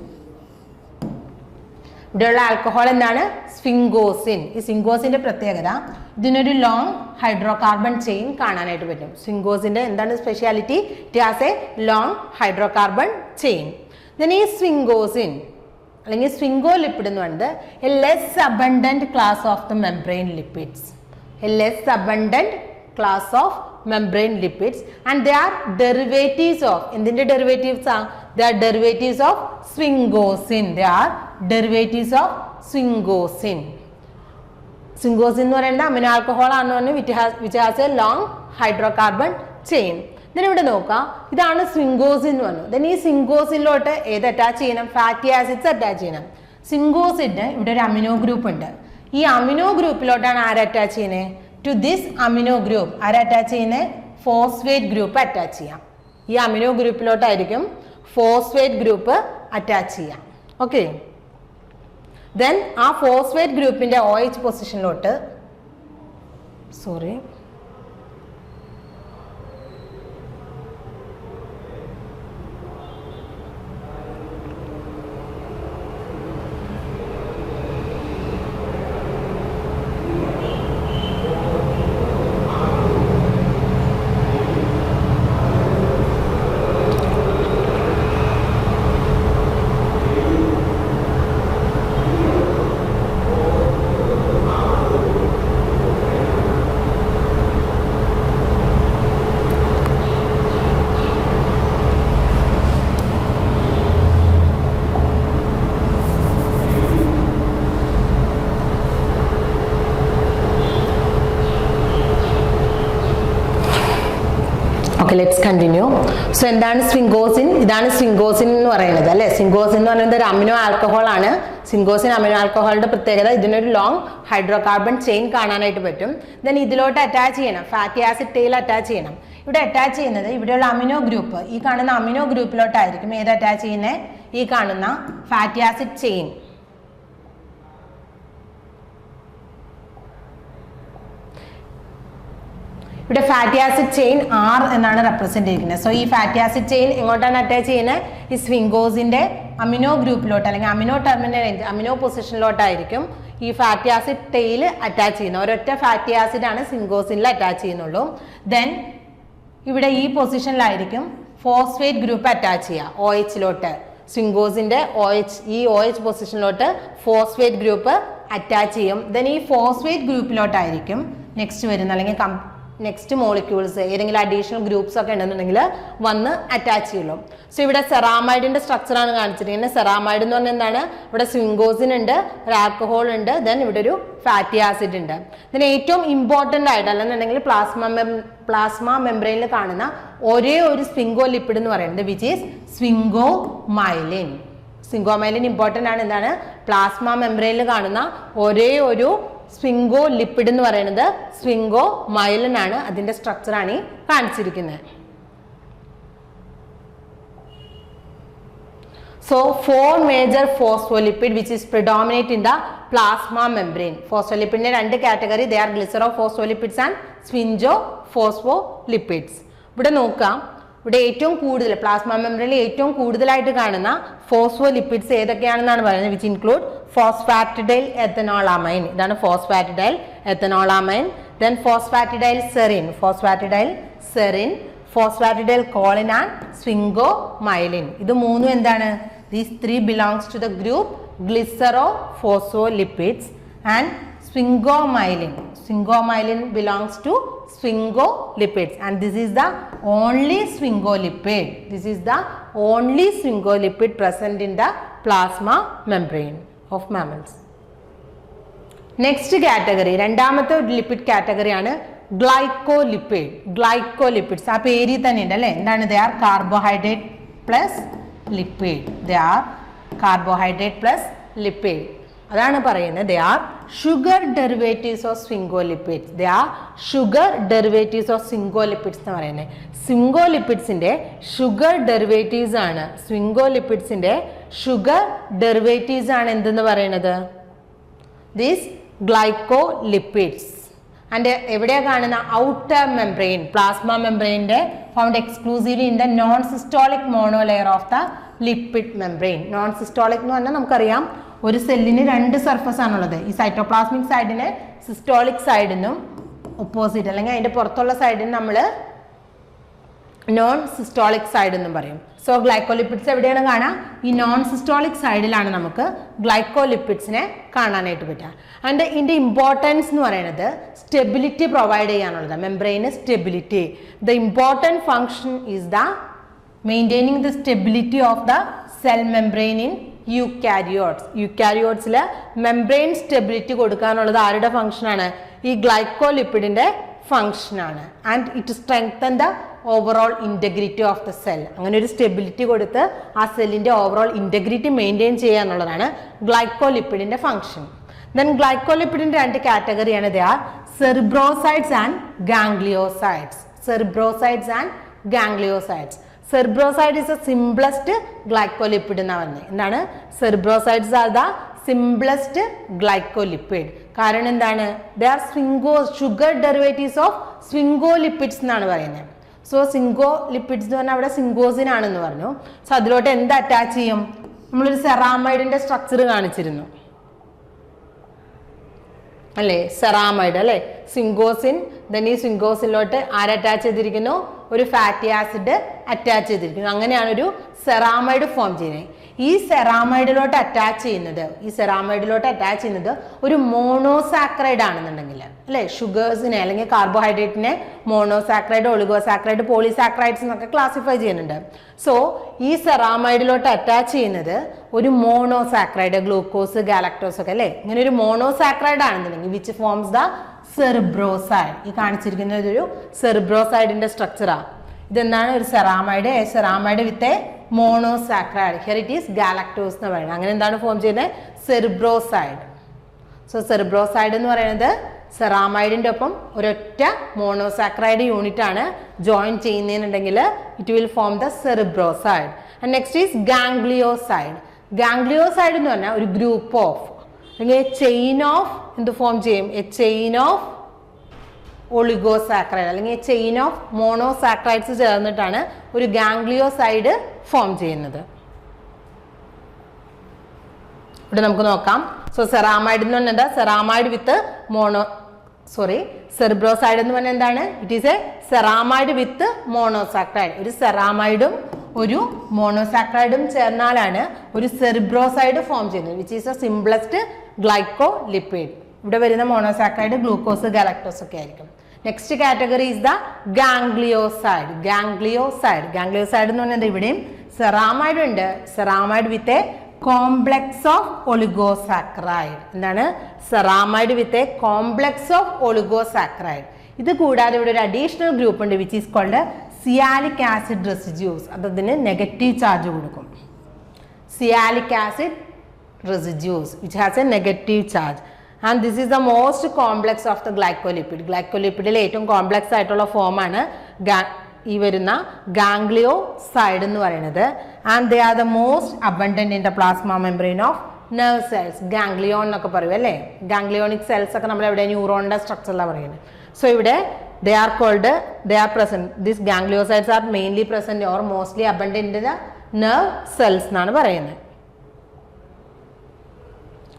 ഇവിടെയുള്ള ആൽക്കഹോൾ എന്താണ്? സ്വിംഗോസിൻ. ഈ സ്വിംഗോസിന്റെ പ്രത്യേകത, ഇതിനൊരു ലോങ് ഹൈഡ്രോ കാർബൺ ചെയിൻ കാണാനായിട്ട് പറ്റും. സ്വിംഗോസിന്റെ എന്താണ് speciality? It has A long hydro carbon chain. ഈ സ്വിംഗോസിൻ അല്ലെങ്കിൽ സ്വിംഗോ ലിപ്പിഡ് എന്ന് പറയുന്നത് A less abundant class of the membrane lipids. A less abundant class of membrane lipids and they are derivatives of, എന്തിന്റെ derivatives are? They are derivatives of sphingosine. They are derivatives of sphingosine. Sphingosine എന്ന് പറയുന്നത് amino alcohol ആണ് പറഞ്ഞത്, which has a long hydrocarbon chain. then ഇവിടെ നോക്കാം, ഇതാണ് സ്വിംഗോസിൻ എന്ന് പറഞ്ഞു. then ഈ സ്വിംഗോസിനിലോട്ട് ഏത് അറ്റാച്ച് ചെയ്യണം? ഫാറ്റി ആസിഡ്സ് അറ്റാച്ച് ചെയ്യണം. സ്വിംഗോസിന് ഇവിടെ ഒരു അമിനോ ഗ്രൂപ്പ് ഉണ്ട്. ഈ അമിനോ ഗ്രൂപ്പിലോട്ടാണ് ആര് അറ്റാച്ച് ചെയ്യുന്നത്? ടു ദിസ് അമിനോ ഗ്രൂപ്പ് ആര് അറ്റാച്ച് ചെയ്യുന്നത്? ഫോസ്ഫേറ്റ് ഗ്രൂപ്പ് അറ്റാച്ച് ചെയ്യാം. ഈ അമിനോ ഗ്രൂപ്പിലോട്ടായിരിക്കും ഫോസ്ഫേറ്റ് ഗ്രൂപ്പ് അറ്റാച്ച് ചെയ്യാം. ഓക്കെ, ദെൻ ആ ഫോസ്ഫേറ്റ് ഗ്രൂപ്പിന്റെ OH പൊസിഷനിലോട്ട് ലെറ്റ്സ് കണ്ടിന്യൂ. സോ എന്താണ് സ്വിംഗോസിൻ? ഇതാണ് സ്വിംഗോസിൻ എന്ന് പറയുന്നത് അല്ലെ. സ്വിംഗോസിൻ എന്ന് പറയുന്നത് ഒരു അമിനോ ആൽക്കഹോൾ ആണ്. സ്വിംഗോസിൻ അമിനോ ആൽക്കഹോളിന്റെ പ്രത്യേകത, ഇതിനൊരു ലോങ് ഹൈഡ്രോ കാർബൺ ചെയിൻ കാണാനായിട്ട് പറ്റും. ദെൻ ഇതിലോട്ട് അറ്റാച്ച് ചെയ്യണം, ഫാറ്റി ആസിഡ് ടെയിൽ അറ്റാച്ച് ചെയ്യണം. ഇവിടെ അറ്റാച്ച് ചെയ്യുന്നത് ഇവിടെയുള്ള അമിനോ ഗ്രൂപ്പ്, ഈ കാണുന്ന അമിനോ ഗ്രൂപ്പിലോട്ടായിരിക്കും ഏത് അറ്റാച്ച് ചെയ്യുന്നത്? ഈ കാണുന്ന ഫാറ്റി ആസിഡ് ചെയിൻ. ഇവിടെ ഫാറ്റി ആസിഡ് ചെയിൻ R എന്നാണ് റെപ്രസെന്റ് ചെയ്യുന്നത്. സോ ഈ ഫാറ്റി ആസിഡ് ചെയിൻ എങ്ങോട്ടാണ് അറ്റാച്ച് ചെയ്യുന്നത്? ഈ സ്വിംഗോസിന്റെ അമിനോ ഗ്രൂപ്പിലോട്ട് അല്ലെങ്കിൽ അമിനോ ടെർമിനൽ അമിനോ പൊസിഷനിലോട്ടായിരിക്കും ഈ ഫാറ്റി ആസിഡ് ടെയിൽ അറ്റാച്ച് ചെയ്യുന്നത്. ഒരൊറ്റ ഫാറ്റി ആസിഡ് ആണ് സ്വിംഗോസിനിൽ അറ്റാച്ച് ചെയ്യുന്നുള്ളൂ. ദെൻ ഇവിടെ ഈ പൊസിഷനിലായിരിക്കും ഫോസ്ഫേറ്റ് ഗ്രൂപ്പ് അറ്റാച്ച് ചെയ്യുക OHലോട്ട്. സ്വിംഗോസിന്റെ ഈ OH പൊസിഷനിലോട്ട് ഫോസ്ഫേറ്റ് ഗ്രൂപ്പ് അറ്റാച്ച് ചെയ്യും. ദെൻ ഈ ഫോസ്ഫേറ്റ് ഗ്രൂപ്പിലോട്ടായിരിക്കും നെക്സ്റ്റ് വരുന്ന അല്ലെങ്കിൽ നെക്സ്റ്റ് മോളിക്യൂൾസ് ഏതെങ്കിലും അഡീഷണൽ ഗ്രൂപ്പ്സ് ഒക്കെ ഉണ്ടെന്നുണ്ടെങ്കിൽ വന്ന് അറ്റാച്ച് ചെയ്യുള്ളൂ. സോ ഇവിടെ സെറാമൈഡിന്റെ സ്ട്രക്ചർ ആണ് കാണിച്ചിരിക്കുന്നത്. സെറാമൈഡ് എന്ന് പറഞ്ഞാൽ എന്താണ്? ഇവിടെ സ്വിംഗോസിൻ ഉണ്ട്, ഒരു ആൽക്കഹോൾ ഉണ്ട്, ദെൻ ഇവിടെ ഒരു ഫാറ്റി ആസിഡ് ഉണ്ട്. ഇതിന് ഏറ്റവും ഇമ്പോർട്ടൻ്റ് ആയിട്ട് അല്ലെന്നുണ്ടെങ്കിൽ പ്ലാസ്മ മെംബ്രെയിനിൽ കാണുന്ന ഒരേ ഒരു സ്വിംഗോ ലിപ്പിഡ് എന്ന് പറയുന്നത് വിച്ച് ഈസ് സ്വിംഗോമൈലിൻ. സ്വിംഗോമൈലിൻ ഇമ്പോർട്ടൻ്റ് ആണ്. എന്താണ്? പ്ലാസ്മ മെംബ്രെയിനിൽ കാണുന്ന ഒരേ ഒരു സ്വിംഗോ ലിപ്പിഡ് എന്ന് പറയുന്നത് സ്വിംഗോമൈലിൻ ആണ്. അതിന്റെ സ്ട്രക്ചർ ആണ് ഈ കാണിച്ചിരിക്കുന്നത്. So 4 major phospholipid which is predominate in the plasma membrane. Phospholipid രണ്ട് category, they are glycerophospholipids and sphingophospholipid. ഇവിടെ നോക്കാം, ഇവിടെ ഏറ്റവും കൂടുതൽ പ്ലാസ്മ മെംബ്രെയിനിൽ ഏറ്റവും കൂടുതലായിട്ട് കാണുന്ന ഫോസ്ഫോലിപ്പിഡ്സ് ഏതൊക്കെയാണെന്നാണ് പറയുന്നത്. Which include phosphatidylethanolamine. ഇതാണ് ഫോസ്ഫാറ്റിഡൈൽ എത്തനോളാമൈൻ. Then phosphatidyl serine, phosphatidylcholine and sphingomyelin. ഇത് മൂന്നും എന്താണ്? These three belongs to the group glycerophospholipids and sphingomyelin belongs to sphingolipids, and this is the only sphingolipid present in the plasma membrane of mammals. Next category, രണ്ടാമത്തെ ഒരു lipid category ആണ് ഗ്ലൈക്കോലിപ്പിഡ്സ്. ആ പേരിൽ തന്നെ ഉണ്ട് അല്ലേ? എന്താണ്? They are carbohydrate plus lipid. അതാണ് പറയുന്നത് they are sugar derivatives of sphingolipids. എന്ന് പറയുന്നത് സ്ഫിംഗോലിപ്പിഡ്സിന്റെ ഷുഗർ ഡെറിവേറ്റീവ്സ് ആണ്. സ്ഫിംഗോലിപ്പിഡ്സിന്റെ ഷുഗർ ഡെറിവേറ്റീവ്സ് ആണ് എന്തെന്ന് പറയുന്നത്? ദീസ് ഗ്ലൈക്കോലിപ്പിഡ്സ്. ആൻഡ് എവിടെയാണ് കാണുന്ന? ഔട്ടർ മെംബ്രെയിൻ, പ്ലാസ്മ മെംബ്രെയിൻ്റെ found exclusively in the non cytosolic monolayer of the lipid membrane. Non cytosolic എന്ന് പറഞ്ഞാൽ നമുക്കറിയാം ഒരു സെല്ലിന് രണ്ട് സർഫസ് ആണുള്ളത്. ഈ സൈറ്റോപ്ലാസ്മിക് സൈഡിന് സിസ്റ്റോളിക് സൈഡിനും ഓപ്പോസിറ്റ് അല്ലെങ്കിൽ അതിൻ്റെ പുറത്തുള്ള സൈഡിന് നമ്മൾ നോൺ സിസ്റ്റോളിക് സൈഡ് എന്നും പറയും. സോ ഗ്ലൈക്കോലിപ്പിഡ്സ് എവിടെയാണ് കാണാം? ഈ നോൺ സിസ്റ്റോളിക് സൈഡിലാണ് നമുക്ക് ഗ്ലൈക്കോലിപ്പിഡ്സിനെ കാണാനായിട്ട് പറ്റുക. ആൻഡ് ഇതിൻ്റെ ഇമ്പോർട്ടൻസ് എന്ന് പറയുന്നത് സ്റ്റെബിലിറ്റി പ്രൊവൈഡ് ചെയ്യാനുള്ളത്. മെംബ്രെയിന് stability. The important function is the maintaining the stability of the cell membrane in യൂക്കാരിയോട്സിൽ മെംബ്രെയിൻ സ്റ്റെബിലിറ്റി കൊടുക്കാനുള്ളത് ആരുടെ ഫങ്ഷനാണ്? ഈ ഗ്ലൈക്കോലിപ്പിഡിൻ്റെ ഫങ്ഷനാണ്. And it strengthen the overall integrity of the cell. അങ്ങനെ ഒരു സ്റ്റെബിലിറ്റി കൊടുത്ത് ആ സെല്ലിൻ്റെ ഓവറോൾ ഇൻറ്റഗ്രിറ്റി മെയിൻറ്റെയിൻ ചെയ്യുക എന്നുള്ളതാണ് ഗ്ലൈക്കോലിപ്പിഡിൻ്റെ ഫങ്ഷൻ. ദെൻ ഗ്ലൈക്കോലിപ്പിഡിൻ്റെ രണ്ട് കാറ്റഗറിയാണ്. They are cerebrosides and gangliosides. Cerebroside is the simplest glycolipid എന്നാണ് പറഞ്ഞത്. എന്താണ്? Cerebrosides are the simplest glycolipid. കാരണം എന്താണ്? They are sugar derivatives of sphingolipids എന്നാണ് പറയുന്നത്. സോ സ്ഫിംഗോലിപ്പിഡ്സ് എന്ന് പറഞ്ഞാൽ അവിടെ സിംഗോസിൻ ആണെന്ന് പറഞ്ഞു. സോ അതിലോട്ട് എന്ത് അറ്റാച്ച് ചെയ്യും? നമ്മളൊരു സെറാമൈഡിന്റെ സ്ട്രക്ചർ കാണിച്ചിരുന്നു അല്ലേ? സെറാമൈഡ് അല്ലേ? സ്വിംഗോസിൻ. ദെൻ ഈ സ്വിംഗോസിനിലോട്ട് ആര് അറ്റാച്ച് ചെയ്തിരിക്കുന്നു? ഒരു ഫാറ്റി ആസിഡ് അറ്റാച്ച് ചെയ്തിരിക്കുന്നു. അങ്ങനെയാണ് ഒരു സെറാമൈഡ് ഫോം ചെയ്യുന്നത്. ഈ സെറാമൈഡിലോട്ട് അറ്റാച്ച് ചെയ്യുന്നത് ഒരു മോണോസാക്രൈഡ് ആണെന്നുണ്ടെങ്കിൽ അല്ലേ? ഷുഗേഴ്സിനെ അല്ലെങ്കിൽ കാർബോഹൈഡ്രേറ്റിനെ മോണോസാക്രൈഡ്, ഒളിഗോസാക്രൈഡ്, പോളിസാക്രൈഡ്സ് എന്നൊക്കെ ക്ലാസിഫൈ ചെയ്യുന്നുണ്ട്. സോ ഈ സെറാമൈഡിലോട്ട് അറ്റാച്ച് ചെയ്യുന്നത് ഒരു മോണോസാക്രൈഡ്, ഗ്ലൂക്കോസ്, ഗാലക്ടോസ് ഒക്കെ അല്ലേ? ഇങ്ങനെ ഒരു മോണോസാക്രൈഡ് ആണെന്നുണ്ടെങ്കിൽ വിച്ച് ഫോംസ് ദ സെറിബ്രോസൈഡ്. ഈ കാണിച്ചിരിക്കുന്നത് ഒരു സെറിബ്രോസൈഡിന്റെ സ്ട്രക്ചറാണ്. ഇതെന്താണ്? ഒരു ceramide with A monosaccharide. Here it is galactose എന്ന് പറയുന്നത്. അങ്ങനെ എന്താണ് ഫോം ചെയ്യുന്നത്? സെറിബ്രോസൈഡ്. സോ സെറിബ്രോസൈഡ് എന്ന് പറയുന്നത് സെറാമൈഡിൻ്റെ ഒപ്പം ഒരൊറ്റ മോണോസാക്രൈഡ് യൂണിറ്റ് ആണ് ജോയിൻ ചെയ്യുന്നതെന്നുണ്ടെങ്കിൽ it will form the cerebroside. And next is ganglioside. Ganglioside എന്ന് പറഞ്ഞാൽ ഒരു ഗ്രൂപ്പ് ഓഫ് അല്ലെങ്കിൽ ചെയിൻ ഓഫ് എന്ത് ഫോം ചെയ്യും? എ ചെയിൻ ഓഫ് ഒളിഗോസാക്രൈഡ് അല്ലെങ്കിൽ ചെയിൻ ഓഫ് മോണോസാക്രൈഡ്സ് ചേർന്നിട്ടാണ് ഒരു ഗാംഗ്ലിയോസൈഡ് ഫോം ചെയ്യുന്നത്. ഇവിടെ നമുക്ക് നോക്കാം. സോ സെറാമൈഡ് എന്ന് പറഞ്ഞാൽ എന്താ? സെറാമൈഡ് വിത്ത് സെറിബ്രോസൈഡ് എന്ന് പറഞ്ഞാൽ എന്താണ്? It is a ceramide with monosaccharide. ഒരു സെറാമൈഡും ഒരു മോണോസാക്രൈഡും ചേർന്നാലാണ് ഒരു സെറിബ്രോസൈഡ് ഫോം ചെയ്യുന്നത്, which is a simplest glycolipid. ഇവിടെ വരുന്ന മോണോസാക്രൈഡ് ഗ്ലൂക്കോസ്, ഗാലക്ടോസ് ഒക്കെ ആയിരിക്കും. Next category is the ganglioside. Ganglioside എന്ന് പറഞ്ഞാൽ ഇവിടെയും സെറാമൈഡ് ഉണ്ട്. Ceramide with a complex of oligosaccharide. എന്താണ്? Ceramide with a complex of oligosaccharide. ഇത് കൂടാതെ ഇവിടെ ഒരു അഡീഷണൽ ഗ്രൂപ്പ് ഉണ്ട് which is called sialic acid residues. അതിന് നെഗറ്റീവ് ചാർജ് കൊടുക്കും. Sialic acid residues which has a negative charge. And this is the most complex of the glycolipid. ഗ്ലൈക്കോലിപ്പിഡിലെ ഏറ്റവും complex ആയിട്ടുള്ള ഫോമാണ് ഈ വരുന്ന ഗാംഗ്ലിയോസൈഡ് എന്ന് പറയുന്നത്. And they are the most abundant in the plasma membrane of nerve cells. Ganglion എന്നൊക്കെ പറയും അല്ലേ? ഗാംഗ്ലിയോണിക് സെൽസ് ഒക്കെ നമ്മൾ എവിടെ ന്യൂറോണിന്റെ സ്ട്രക്ചറിലാണ് പറയുന്നത്. സോ ഇവിടെ they are present. These gangliosides are mainly present or mostly abundant in the nerve cells എന്നാണ് പറയുന്നത്.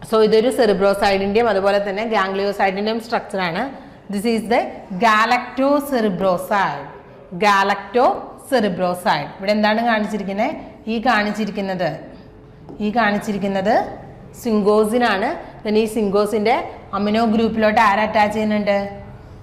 സോ ഇതൊരു സെറിബ്രോസൈഡിൻ്റെയും അതുപോലെ തന്നെ ഗാംഗ്ലിയോസൈഡിൻ്റെയും സ്ട്രക്ചറാണ്. This is the galactocerebroside. Galactocerebroside ഇവിടെ എന്താണ് കാണിച്ചിരിക്കുന്നത്? ഈ കാണിച്ചിരിക്കുന്നത് സിങ്കോസിനാണ്. then ഈ സിങ്കോസിന്റെ അമിനോ ഗ്രൂപ്പിലോട്ട് ആര് അറ്റാച്ച് ചെയ്യുന്നുണ്ട്?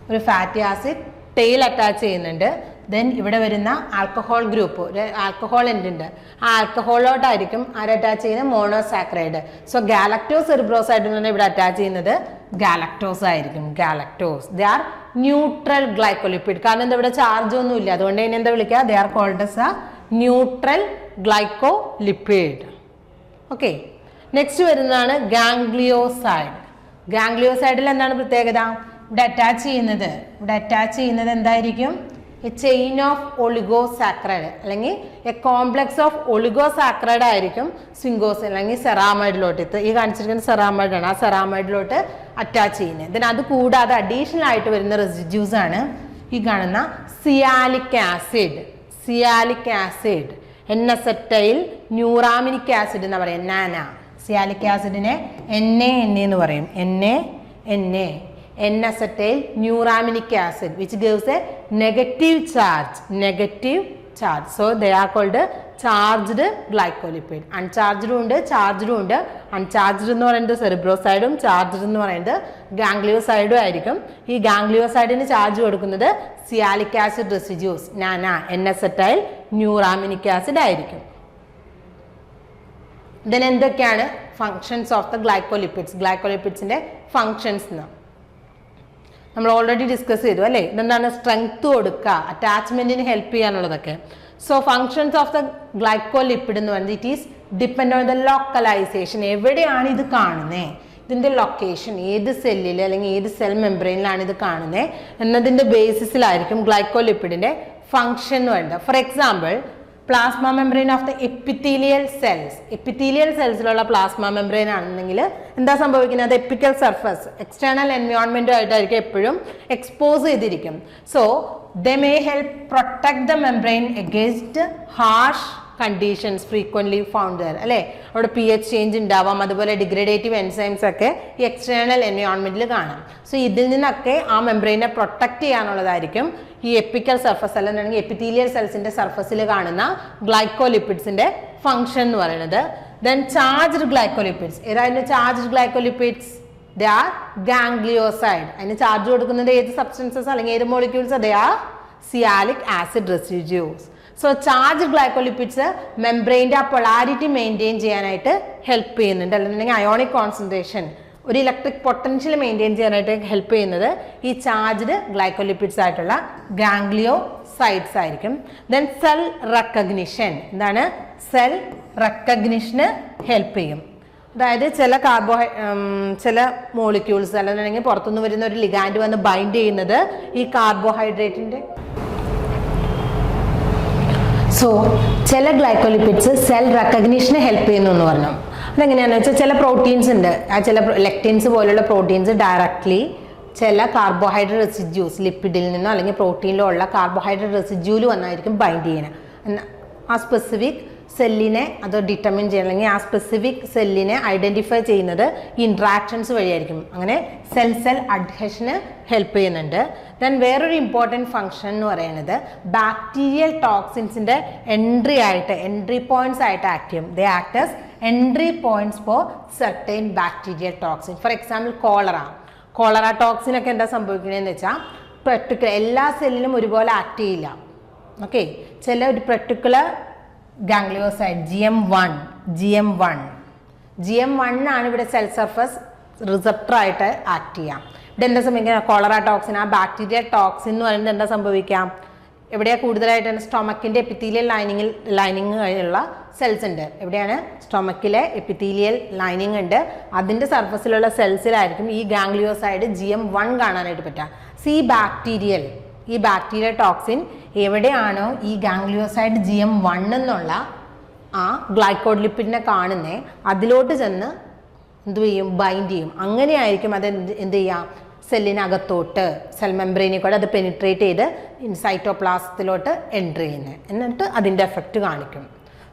ഒരു ഫാറ്റി ആസിഡ് ടെയിൽ അറ്റാച്ച് ചെയ്യുന്നുണ്ട്. ദെൻ ഇവിടെ വരുന്ന ആൽക്കഹോൾ ഗ്രൂപ്പ്, ഒരു ആൽക്കഹോൾ എൻഡ് ഉണ്ട്. ആ ആൽക്കഹോളിലോട്ടായിരിക്കും ആര് അറ്റാച്ച് ചെയ്യുന്നത്? മോണോസാക്രൈഡ്. സോ ഗാലക്ടോസെറിബ്രോസൈഡ് എന്ന് പറഞ്ഞാൽ ഇവിടെ അറ്റാച്ച് ചെയ്യുന്നത് ഗാലക്ടോസ് ആയിരിക്കും. Galactose they are neutral glycolipid. കാരണം എന്താ ഇവിടെ ചാർജ് ഒന്നും ഇല്ല, അതുകൊണ്ട് തന്നെ എന്താ വിളിക്കുക? They are called as a neutral glycolipid. Okay, next വരുന്നതാണ് ഗാംഗ്ലിയോസൈഡ്. ഗാംഗ്ലിയോസൈഡിൽ എന്താണ് പ്രത്യേകത? ഇവിടെ അറ്റാച്ച് ചെയ്യുന്നത് എന്തായിരിക്കും? എ ചെയിൻ ഓഫ് ഒളിഗോസാക്രൈഡ് അല്ലെങ്കിൽ എ കോംപ്ലക്സ് ഓഫ് ഒളിഗോസാക്രൈഡ് ആയിരിക്കും സിങ്കോസ് അല്ലെങ്കിൽ സെറാമൈഡിലോട്ട്. ഈ കാണിച്ചിരിക്കുന്ന സെറാമൈഡാണ്. ആ സെറാമൈഡിലോട്ട് അറ്റാച്ച് ചെയ്യുന്നത്. ദെൻ അത് കൂടാതെ അഡീഷണൽ ആയിട്ട് വരുന്ന റെസിഡ്യൂസ് ആണ് ഈ കാണുന്ന sialic acid, N acetyl neuraminic acid എന്ന് പറയും. നാന സിയാലിക് ആസിഡിനെ NaNA എന്ന് പറയും. N-acetyl neuraminic acid which gives a negative charge. So they are called charged glycolipid. Uncharged ഉണ്ട്, ചാർജ്ഡ് ഉണ്ട്. അൺചാർജ്ഡ് എന്ന് പറയുന്നത് സെറിബ്രോസൈഡും ചാർജ്ഡ് എന്ന് പറയുന്നത് ഗാംഗ്ലിയോസൈഡും ആയിരിക്കും. ഈ ഗാംഗ്ലിയോസൈഡിന് ചാർജ് കൊടുക്കുന്നത് സിയാലിക് ആസിഡ് റെസിഡ്യൂസ് നാന N-acetyl ന്യൂറാമിനിക് ആസിഡ് ആയിരിക്കും. ദെൻ എന്തൊക്കെയാണ് ഫങ്ഷൻസ് ഓഫ് ദ ഗ്ലൈക്കോലിപ്പിഡ്സിന്റെ ഫങ്ഷൻസ് എന്ന് നമ്മൾ ഓൾറെഡി ഡിസ്കസ് ചെയ്തു അല്ലേ? ഇതെന്താണ്? സ്ട്രെങ്ത് കൊടുക്കുക, അറ്റാച്ച്മെന്റിന് ഹെൽപ്പ് ചെയ്യാനുള്ളതൊക്കെ. So functions of the glycolipid എന്ന് പറയുന്നത് it is depend on the localisation. എവിടെയാണ് ഇത് കാണുന്നത്, ഇതിന്റെ ലൊക്കേഷൻ, ഏത് സെല്ലിൽ അല്ലെങ്കിൽ ഏത് സെൽ മെംബ്രെയിനിലാണ് ഇത് കാണുന്നത് എന്നതിന്റെ ബേസിസിലായിരിക്കും ഗ്ലൈക്കോലിപ്പിഡിന്റെ ഫങ്ഷൻ എന്ന് പറയുന്നത്. For example, plasma membrane of the epithelial സെൽസിലുള്ള പ്ലാസ്മ മെംബ്രെയിൻ ആണെന്നെങ്കിൽ എന്താ സംഭവിക്കുന്നത്? എപ്പിക്കൽ സർഫസ് എക്സ്റ്റേണൽ എൻവയോൺമെന്റുമായിട്ടായിരിക്കും എപ്പോഴും എക്സ്പോസ് ചെയ്തിരിക്കും. So they may help protect the membrane against harsh conditions frequently found there അല്ലേ? അവിടെ pH ചേഞ്ച് ഉണ്ടാവാം, അതുപോലെ ഡിഗ്രഡേറ്റീവ് എൻസൈംസ് ഒക്കെ ഈ എക്സ്റ്റേണൽ എൻവയോൺമെന്റിൽ കാണാം. സോ ഇതിൽ നിന്നൊക്കെ ആ മെംബ്രെയിനെ പ്രൊട്ടക്ട് ചെയ്യാനുള്ളതായിരിക്കും ഈ എപ്പിക്കൽ സർഫസ് അല്ലെങ്കിൽ എപ്പിത്തീലിയൽ സെൽസിന്റെ സർഫസിൽ കാണുന്ന ഗ്ലൈക്കോലിപ്പിഡ്സിന്റെ ഫംഗ്ഷൻ എന്ന് പറയുന്നത്. Then charged glycolipids. ഏതായിരുന്നു ചാർജ്ഡ് ഗ്ലൈക്കോലിപ്പിഡ്സ്? They are ഗാംഗ്ലിയോസൈഡ്. അതിന് ചാർജ് കൊടുക്കുന്നത് ഏത് സബ്സ്റ്റൻസസ് അല്ലെങ്കിൽ ഏത് molecules? They are sialic acid residues. So charge glycolipids മെംബ്രെയിൻ്റെ ആ പൊളാരിറ്റി മെയിൻറ്റെയിൻ ചെയ്യാനായിട്ട് ഹെൽപ്പ് ചെയ്യുന്നുണ്ട്. അല്ലെങ്കിൽ അയോണിക് കോൺസെൻട്രേഷൻ, ഒരു ഇലക്ട്രിക് പൊട്ടൻഷ്യൽ മെയിൻറ്റെയിൻ ചെയ്യാനായിട്ട് ഹെൽപ്പ് ചെയ്യുന്നത് ഈ ചാർജ്ഡ് ഗ്ലൈക്കോലിപ്പിഡ്സ് ആയിട്ടുള്ള ഗാംഗ്ലിയോസൈഡ്സ് ആയിരിക്കും. Then cell recognition. എന്താണ്? സെൽ റെക്കഗ്നിഷന് ഹെൽപ്പ് ചെയ്യും. അതായത് ചില മോളിക്യൂൾസ് അല്ലെങ്കിൽ പുറത്തുനിന്ന് വരുന്ന ഒരു ലിഗാൻഡ് വന്ന് ബൈൻഡ് ചെയ്യുന്നത് ഈ കാർബോഹൈഡ്രേറ്റിന്റെ. സോ ചില ഗ്ലൈക്കോലിപ്പിഡ്സ് സെൽ റെക്കഗ്നിഷന് ഹെൽപ്പ് ചെയ്യുന്നു എന്ന് പറഞ്ഞു. അതെങ്ങനെയാണെന്ന് വെച്ചാൽ ചില പ്രോട്ടീൻസ് ഉണ്ട്, ആ ചില ലെക്റ്റിൻസ് പോലുള്ള പ്രോട്ടീൻസ് ഡയറക്ട്ലി ചില കാർബോഹൈഡ്രേറ്റ് റെസിഡ്യൂസ് ലിപ്പിഡിൽ നിന്നോ അല്ലെങ്കിൽ പ്രോട്ടീനിലോ ഉള്ള കാർബോഹൈഡ്രേറ്റ് റെസിഡ്യൂല് വന്നായിരിക്കും ബൈൻഡ് ചെയ്യണം. ആ സ്പെസിഫിക് സെല്ലിനെ അത് ഡിറ്റർമിൻ ചെയ്യണം, അല്ലെങ്കിൽ ആ സ്പെസിഫിക് സെല്ലിനെ ഐഡന്റിഫൈ ചെയ്യുന്നത് ഇൻട്രാക്ഷൻസ് വഴിയായിരിക്കും. അങ്ങനെ സെൽ അഡ്ഹഷന് ഹെൽപ്പ് ചെയ്യുന്നുണ്ട്. ദെൻ വേറൊരു ഇമ്പോർട്ടൻറ്റ് ഫംഗ്ഷൻ എന്ന് പറയുന്നത് ബാക്ടീരിയൽ ടോക്സിൻസിൻ്റെ എൻട്രി പോയിന്റ്സ് ആയിട്ട് ആക്ട് ചെയ്യും. They act as entry points for certain bacterial toxin. For example cholera toxin ഒക്കെ എന്താ സംഭവിക്കുന്നതെന്ന് വെച്ചാൽ പെർട്ടിക്കുലർ എല്ലാ സെല്ലിലും ഒരുപോലെ ആക്ട് ചെയ്യില്ല. ഓക്കെ, ചില ഒരു പെർട്ടിക്കുലർ ഗാംഗ്ലിയോസൈഡ് GM1 ആണ് ഇവിടെ സെൽ സർഫസ് റിസപ്റ്റർ ആയിട്ട് ആക്ട് ചെയ്യാം. ഇവിടെ എന്താ സംഭവിക്കുക? കോളറ ടോക്സിൻ, ആ ബാക്ടീരിയൽ ടോക്സിൻ എന്ന് പറയുന്നത് എന്താ സംഭവിക്കാം? എവിടെയാണ് കൂടുതലായിട്ട്? സ്റ്റൊമക്കിൻ്റെ എപ്പിത്തീലിയൽ ലൈനിങ് കഴിഞ്ഞുള്ള സെൽസ് ഉണ്ട്. എവിടെയാണ്? സ്റ്റൊമക്കിലെ എപ്പിത്തീലിയൽ ലൈനിങ് ഉണ്ട്, അതിൻ്റെ സർഫസിലുള്ള സെൽസിലായിരിക്കും ഈ ഗാംഗ്ലിയോസൈഡ് GM1 കാണാനായിട്ട് പറ്റുക. ഈ ബാക്ടീരിയൽ ടോക്സിൻ എവിടെയാണോ ഈ ഗാംഗ്ലിയോസൈഡ് GM1 എന്നുള്ള ആ ഗ്ലൈക്കോലിപ്പിഡിനെ കാണുന്നത് അതിലോട്ട് ചെന്ന് എന്ത് ചെയ്യും? ബൈൻഡ് ചെയ്യും. അങ്ങനെയായിരിക്കും അത് എന്ത് ചെയ്യാം? സെല്ലിനകത്തോട്ട് സെൽ മെംബ്രെയിനിൽ കൂടെ അത് പെനിട്രേറ്റ് ചെയ്ത് സൈറ്റോപ്ലാസത്തിലോട്ട് എൻട്രി ചെയ്യുന്നത്, എന്നിട്ട് അതിൻ്റെ എഫക്റ്റ് കാണിക്കും.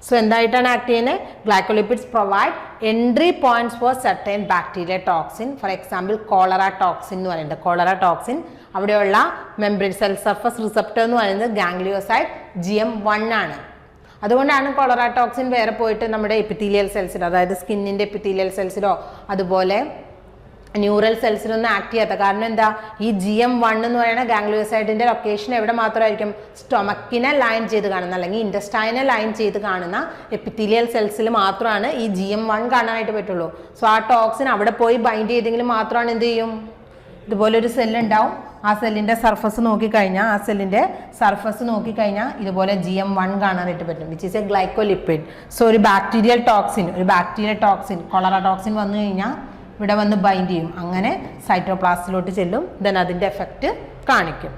സോ എന്തായിട്ടാണ് ആക്ട് ചെയ്യുന്നത്? Glycolipids provide entry points for certain bacteria toxin. For example cholera toxin എന്ന് പറയുന്നത്. കോളറ ടോക്സിൻ അവിടെയുള്ള മെംബ്രെയിൻ സെൽ സർഫസ് റിസപ്റ്റർ എന്ന് പറയുന്നത് ഗാംഗ്ലിയോസൈഡ് GM1 ആണ്. അതുകൊണ്ടാണ് കോളറ ടോക്സിൻ വേറെ പോയിട്ട് നമ്മുടെ എപ്പിത്തീലിയൽ സെൽസിലോ, അതായത് സ്കിന്നിൻ്റെ എപ്പിത്തീലിയൽ സെൽസിലോ അതുപോലെ ന്യൂറൽ സെൽസിലൊന്നും ആക്ട് ചെയ്യാത്ത. കാരണം എന്താ, ഈ GM1 എന്ന് പറയുന്ന ഗാംഗ്ലിയോസൈഡിന്റെ ലൊക്കേഷൻ എവിടെ മാത്രമായിരിക്കും? സ്റ്റൊമക്കിനെ ലൈൻ ചെയ്ത് കാണുന്ന അല്ലെങ്കിൽ ഇൻറ്റസ്റ്റൈനെ ലൈൻ ചെയ്ത് കാണുന്ന എപ്പിത്തീലിയൽ സെൽസിൽ മാത്രമാണ് ഈ GM1 കാണാനായിട്ട് പറ്റുള്ളൂ. സോ ആ ടോക്സിൻ അവിടെ പോയി ബൈൻഡ് ചെയ്തെങ്കിൽ മാത്രമാണ് എന്ത് ചെയ്യും, ഇതുപോലൊരു സെല്ലുണ്ടാവും. ആ സെല്ലിൻ്റെ സർഫസ് നോക്കിക്കഴിഞ്ഞാൽ ഇതുപോലെ GM1 കാണാനായിട്ട് പറ്റും, വിച്ച് ഈസ് എ ഗ്ലൈക്കോലിപ്പിഡ്. സോ ഒരു ബാക്ടീരിയൽ ടോക്സിൻ കൊളറ ടോക്സിൻ വന്നു കഴിഞ്ഞാൽ ഇവിടെ വന്ന് ബൈൻഡ് ചെയ്യും, അങ്ങനെ സൈറ്റോപ്ലാസ്റ്റിലോട്ട് ചെല്ലും, ദെൻ അതിൻ്റെ എഫക്റ്റ് കാണിക്കും.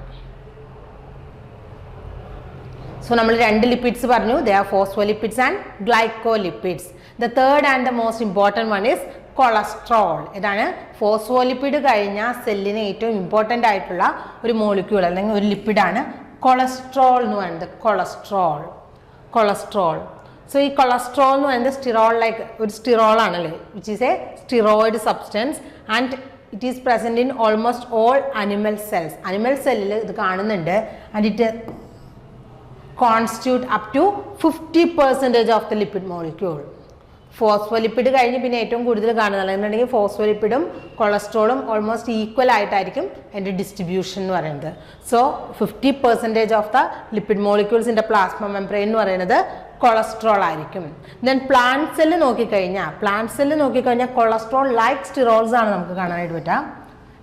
സോ നമ്മൾ 2 ലിപ്പിഡ്സ് പറഞ്ഞു, they are phospholipids and glycolipids. The third and the most important one is cholesterol. ഇതാണ് ഫോസ്ഫോലിപ്പിഡ് കഴിഞ്ഞാൽ സെല്ലിന് ഏറ്റവും ഇമ്പോർട്ടൻ്റ് ആയിട്ടുള്ള ഒരു മോളിക്യൂൾ അല്ലെങ്കിൽ ഒരു ലിപ്പിഡാണ് കൊളസ്ട്രോൾ എന്ന് പറയുന്നത്. കൊളസ്ട്രോൾ. സോ ഈ കൊളസ്ട്രോൾ എന്ന് പറയുന്നത് ഒരു സ്റ്റിറോൾ ആണല്ലേ, which is a steroid substance and it is present in almost all animal cells. Animal സെല്ലിൽ ഇത് കാണുന്നുണ്ട്. And it constitute up to 50% of the lipid molecule. Phospholipid കഴിഞ്ഞ് പിന്നെ ഏറ്റവും കൂടുതൽ കാണുന്നത് എന്നുണ്ടെങ്കിൽ ഫോസ്ഫോലിപ്പിഡും കൊളസ്ട്രോളും ഓൾമോസ്റ്റ് ഈക്വൽ ആയിട്ടായിരിക്കും അതിൻ്റെ ഡിസ്ട്രിബ്യൂഷൻ എന്ന് പറയുന്നത്. So 50% of the lipid molecules in the plasma membrane എന്ന് പറയുന്നത് കൊളസ്ട്രോൾ ആയിരിക്കും. ദെൻ പ്ലാന്റ് സെല്ല് നോക്കിക്കഴിഞ്ഞാൽ കൊളസ്ട്രോൾ ലൈക്ക് സ്റ്റിറോൾസ് ആണ് നമുക്ക് കാണാനായിട്ട് പറ്റുക.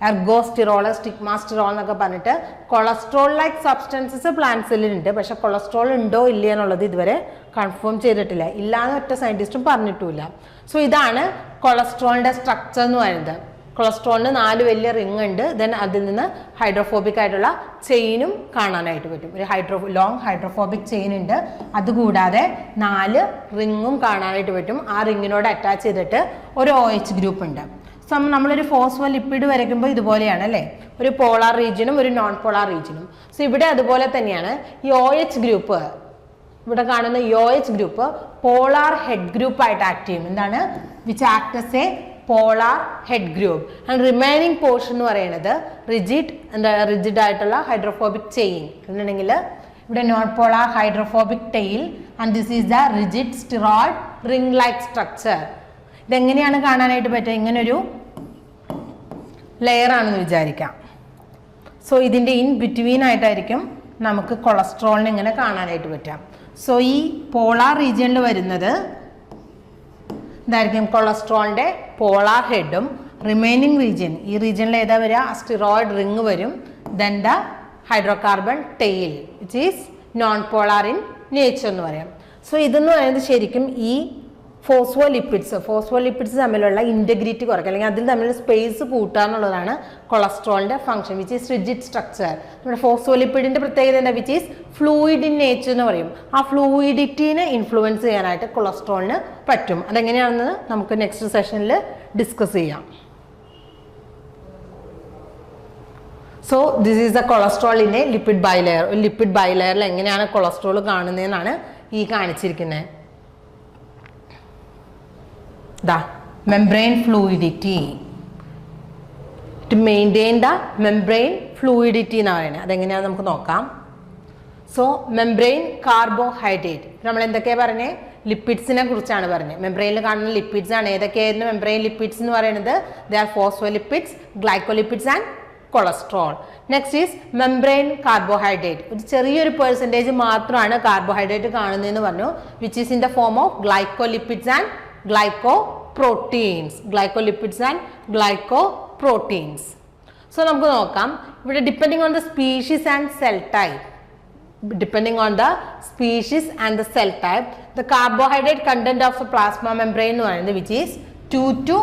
എർഗോസ്റ്റിറോൾ, സ്റ്റിഗ്മാസ്റ്റിറോൾ എന്നൊക്കെ പറഞ്ഞിട്ട് കൊളസ്ട്രോൾ ലൈക്ക് സബ്സ്റ്റൻസസ് പ്ലാന്റ് സെല്ലിലുണ്ട്. പക്ഷെ കൊളസ്ട്രോൾ ഉണ്ടോ ഇല്ല എന്നുള്ളത് ഇതുവരെ കൺഫേം ചെയ്തിട്ടില്ല, ഇല്ലാന്ന് ഒറ്റ സയൻറ്റിസ്റ്റും പറഞ്ഞിട്ടുമില്ല. സോ ഇതാണ് കൊളസ്ട്രോളിൻ്റെ സ്ട്രക്ചർ എന്ന് പറയുന്നത്. കൊളസ്ട്രോളിന് 4 വലിയ റിങ് ഉണ്ട്. ദെൻ അതിൽ നിന്ന് ഹൈഡ്രോഫോബിക് ആയിട്ടുള്ള ചെയിനും കാണാനായിട്ട് പറ്റും. ഒരു ലോങ് ഹൈഡ്രോഫോബിക് ചെയിൻ ഉണ്ട്. അതുകൂടാതെ 4 റിങ്ങും കാണാനായിട്ട് പറ്റും. ആ റിങ്ങിനോട് അറ്റാച്ച് ചെയ്തിട്ട് ഒരു OH ഗ്രൂപ്പ് ഉണ്ട്. സോ നമ്മളൊരു ഫോസ്ഫോലിപ്പിഡ് വരയ്ക്കുമ്പോൾ ഇതുപോലെയാണ് അല്ലേ, ഒരു പോളാർ റീജിയനും ഒരു നോൺ പോളാർ റീജിയനും. സോ ഇവിടെ അതുപോലെ തന്നെയാണ്. ഈ OH ഗ്രൂപ്പ്, ഇവിടെ കാണുന്ന ഈ OH group polar head group ആയിട്ട് ആക്ട് ചെയ്യും. എന്താണ്, which act as a polar head group. And remaining portion എന്ന് പറയുന്നത് റിജിഡ് ആയിട്ടുള്ള ഹൈഡ്രോഫോബിക് ചെയിൻ. എന്നുണ്ടെങ്കിൽ ഇവിടെ non polar hydrophobic tail and this is the rigid steroid ring like structure. ഇതെങ്ങനെയാണ് കാണാനായിട്ട് പറ്റുക? ഇങ്ങനൊരു ലെയർ ആണെന്ന് വിചാരിക്കാം. സോ ഇതിൻ്റെ ഇൻ ബിറ്റ്വീൻ ആയിട്ടായിരിക്കും നമുക്ക് കൊളസ്ട്രോളിനെ ഇങ്ങനെ കാണാനായിട്ട് പറ്റാം. സോ ഈ പോളാർ റീജിയനിൽ വരുന്നത് ഇതായിരിക്കും കൊളസ്ട്രോളിൻ്റെ പോളാർ ഹെഡും. റിമൈനിങ് റീജിയൻ, ഈ റീജിയനിൽ ഏതാ വരിക? സ്റ്റിറോയിഡ് റിങ് വരും. Then the hydrocarbon tail which is non polar in nature എന്ന് പറയാം. സോ ഇതെന്ന് പറയുന്നത് ശരിക്കും ഈ ഫോസ്ഫോലിപ്പിഡ്സ് തമ്മിലുള്ള ഇൻറ്റഗ്രിറ്റി കുറയ്ക്കുക അല്ലെങ്കിൽ അതിൽ തമ്മിലുള്ള സ്പേസ് കൂട്ടുക എന്നുള്ളതാണ് കൊളസ്ട്രോളിൻ്റെ function, which is rigid structure. നമ്മുടെ ഫോസ്ഫോലിപ്പിഡിൻ്റെ പ്രത്യേകത എന്താ? Which is fluid in nature എന്ന് പറയും. ആ ഫ്ലൂയിഡിറ്റിനെ ഇൻഫ്ലുവൻസ് ചെയ്യാനായിട്ട് കൊളസ്ട്രോളിന് പറ്റും. അതെങ്ങനെയാണെന്ന് നമുക്ക് നെക്സ്റ്റ് സെഷനിൽ ഡിസ്കസ് ചെയ്യാം. സോ ദിസ് ഈസ് ദ കൊളസ്ട്രോളിൻ്റെ ലിപ്പിഡ് ബൈലെയർ. ഒരു ലിപ്പിഡ് ബൈലെയറിൽ എങ്ങനെയാണ് കൊളസ്ട്രോൾ കാണുന്നതെന്നാണ് ഈ കാണിച്ചിരിക്കുന്നത്. Membrane fluidity, to maintain the membrane fluidity എന്ന് പറയുന്നത് അതെങ്ങനെയാണെന്ന് നമുക്ക് നോക്കാം. സോ മെംബ്രെയിൻ കാർബോഹൈഡ്രേറ്റ്, നമ്മൾ എന്തൊക്കെയാണ് പറഞ്ഞത്? ലിപ്പിഡ്സിനെ കുറിച്ചാണ് പറഞ്ഞത്. മെംബ്രെയിനിൽ കാണുന്ന ലിപ്പിഡ്സ് ആണ്. ഏതൊക്കെയായിരുന്നു മെംബ്രെയിൻ ലിപ്പിഡ്സ് എന്ന് പറയുന്നത്? They are phospholipids, glycolipids and cholesterol. Next is membrane carbohydrate. ഒരു ചെറിയൊരു പെർസെൻറ്റേജ് മാത്രമാണ് കാർബോഹൈഡ്രേറ്റ് കാണുന്നതെന്ന് പറഞ്ഞു, which is in the form of glycolipids and glycoproteins. Glycolipids and glycoproteins. So നമുക്ക് നോക്കാം. ഇവിടെ depending on the species and cell type, the carbohydrate content of the plasma membrane എന്ന് പറയുന്നത് which is 2 to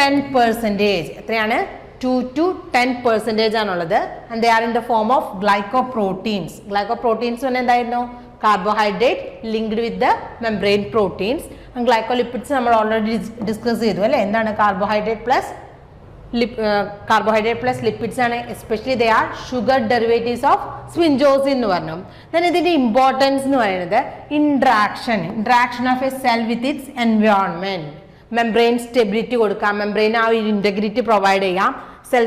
10%. എത്രയാണ്? 2 to 10% ആണുള്ളത്. And they are in the form of glycoproteins. Glycoproteins എന്തായിരുന്നു? Carbohydrate linked with the membrane proteins. And glycolipids നമ്മൾ already discuss ചെയ്തു അല്ലേ. എന്താണ് carbohydrate plus lipids ആണ്. Especially they are sugar derivatives of sphingosine എന്ന് പറഞ്ഞു. ദെൻ ഇതിൻ്റെ ഇമ്പോർട്ടൻസ് എന്ന് പറയുന്നത് interaction of a cell with its environment. Membrane stability കൊടുക്കാം, മെംബ്രെയിൻ ആ ഒരു ഇൻറ്റഗ്രിറ്റി പ്രൊവൈഡ് ചെയ്യാം, cell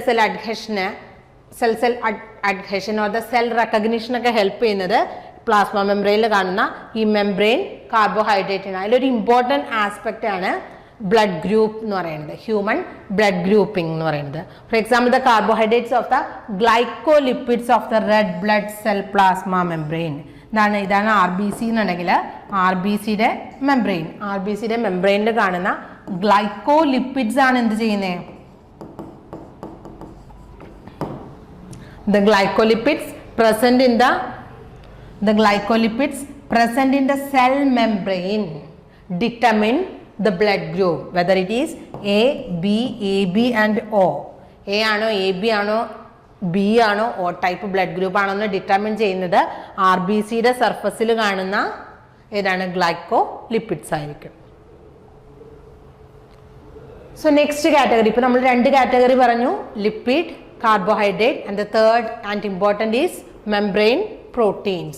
adhesion or the cell റെക്കഗ്നിഷനൊക്കെ ഹെൽപ്പ് ചെയ്യുന്നത് പ്ലാസ്മ മെംബ്രെയിനിൽ കാണുന്ന ഈ മെംബ്രെയിൻ കാർബോഹൈഡ്രേറ്റിന്. അതിലൊരു ഇമ്പോർട്ടൻറ്റ് ആസ്പെക്റ്റ് ആണ് ബ്ലഡ് ഗ്രൂപ്പ് എന്ന് പറയുന്നത്, ഹ്യൂമൻ ബ്ലഡ് ഗ്രൂപ്പിംഗ് എന്ന് പറയുന്നത്. For example the carbohydrates of the glycolipids of the red blood cell plasma membrane. ഇതാണ് RBC എന്നുണ്ടെങ്കിൽ RBCയുടെ മെംബ്രെയിനിൽ കാണുന്ന ഗ്ലൈക്കോലിപ്പിഡ്സ് ആണ് എന്ത് ചെയ്യുന്നത്? The glycolipids present in the cell membrane determine the blood group, whether it is A, B, AB and O. A ആണോ AB ആണോ B ആണോ O type blood group ആണോ എന്ന് ഡിറ്റർമിൻ ചെയ്യുന്നത് RBCയുടെ സർഫസിൽ കാണുന്ന ഏതാണ്? ഗ്ലൈക്കോലിപ്പിഡ്സ് ആയിരിക്കും. സോ നെക്സ്റ്റ് കാറ്റഗറി, ഇപ്പോൾ നമ്മൾ 2 കാറ്റഗറി പറഞ്ഞു, lipid, carbohydrate, and the third and important is membrane proteins.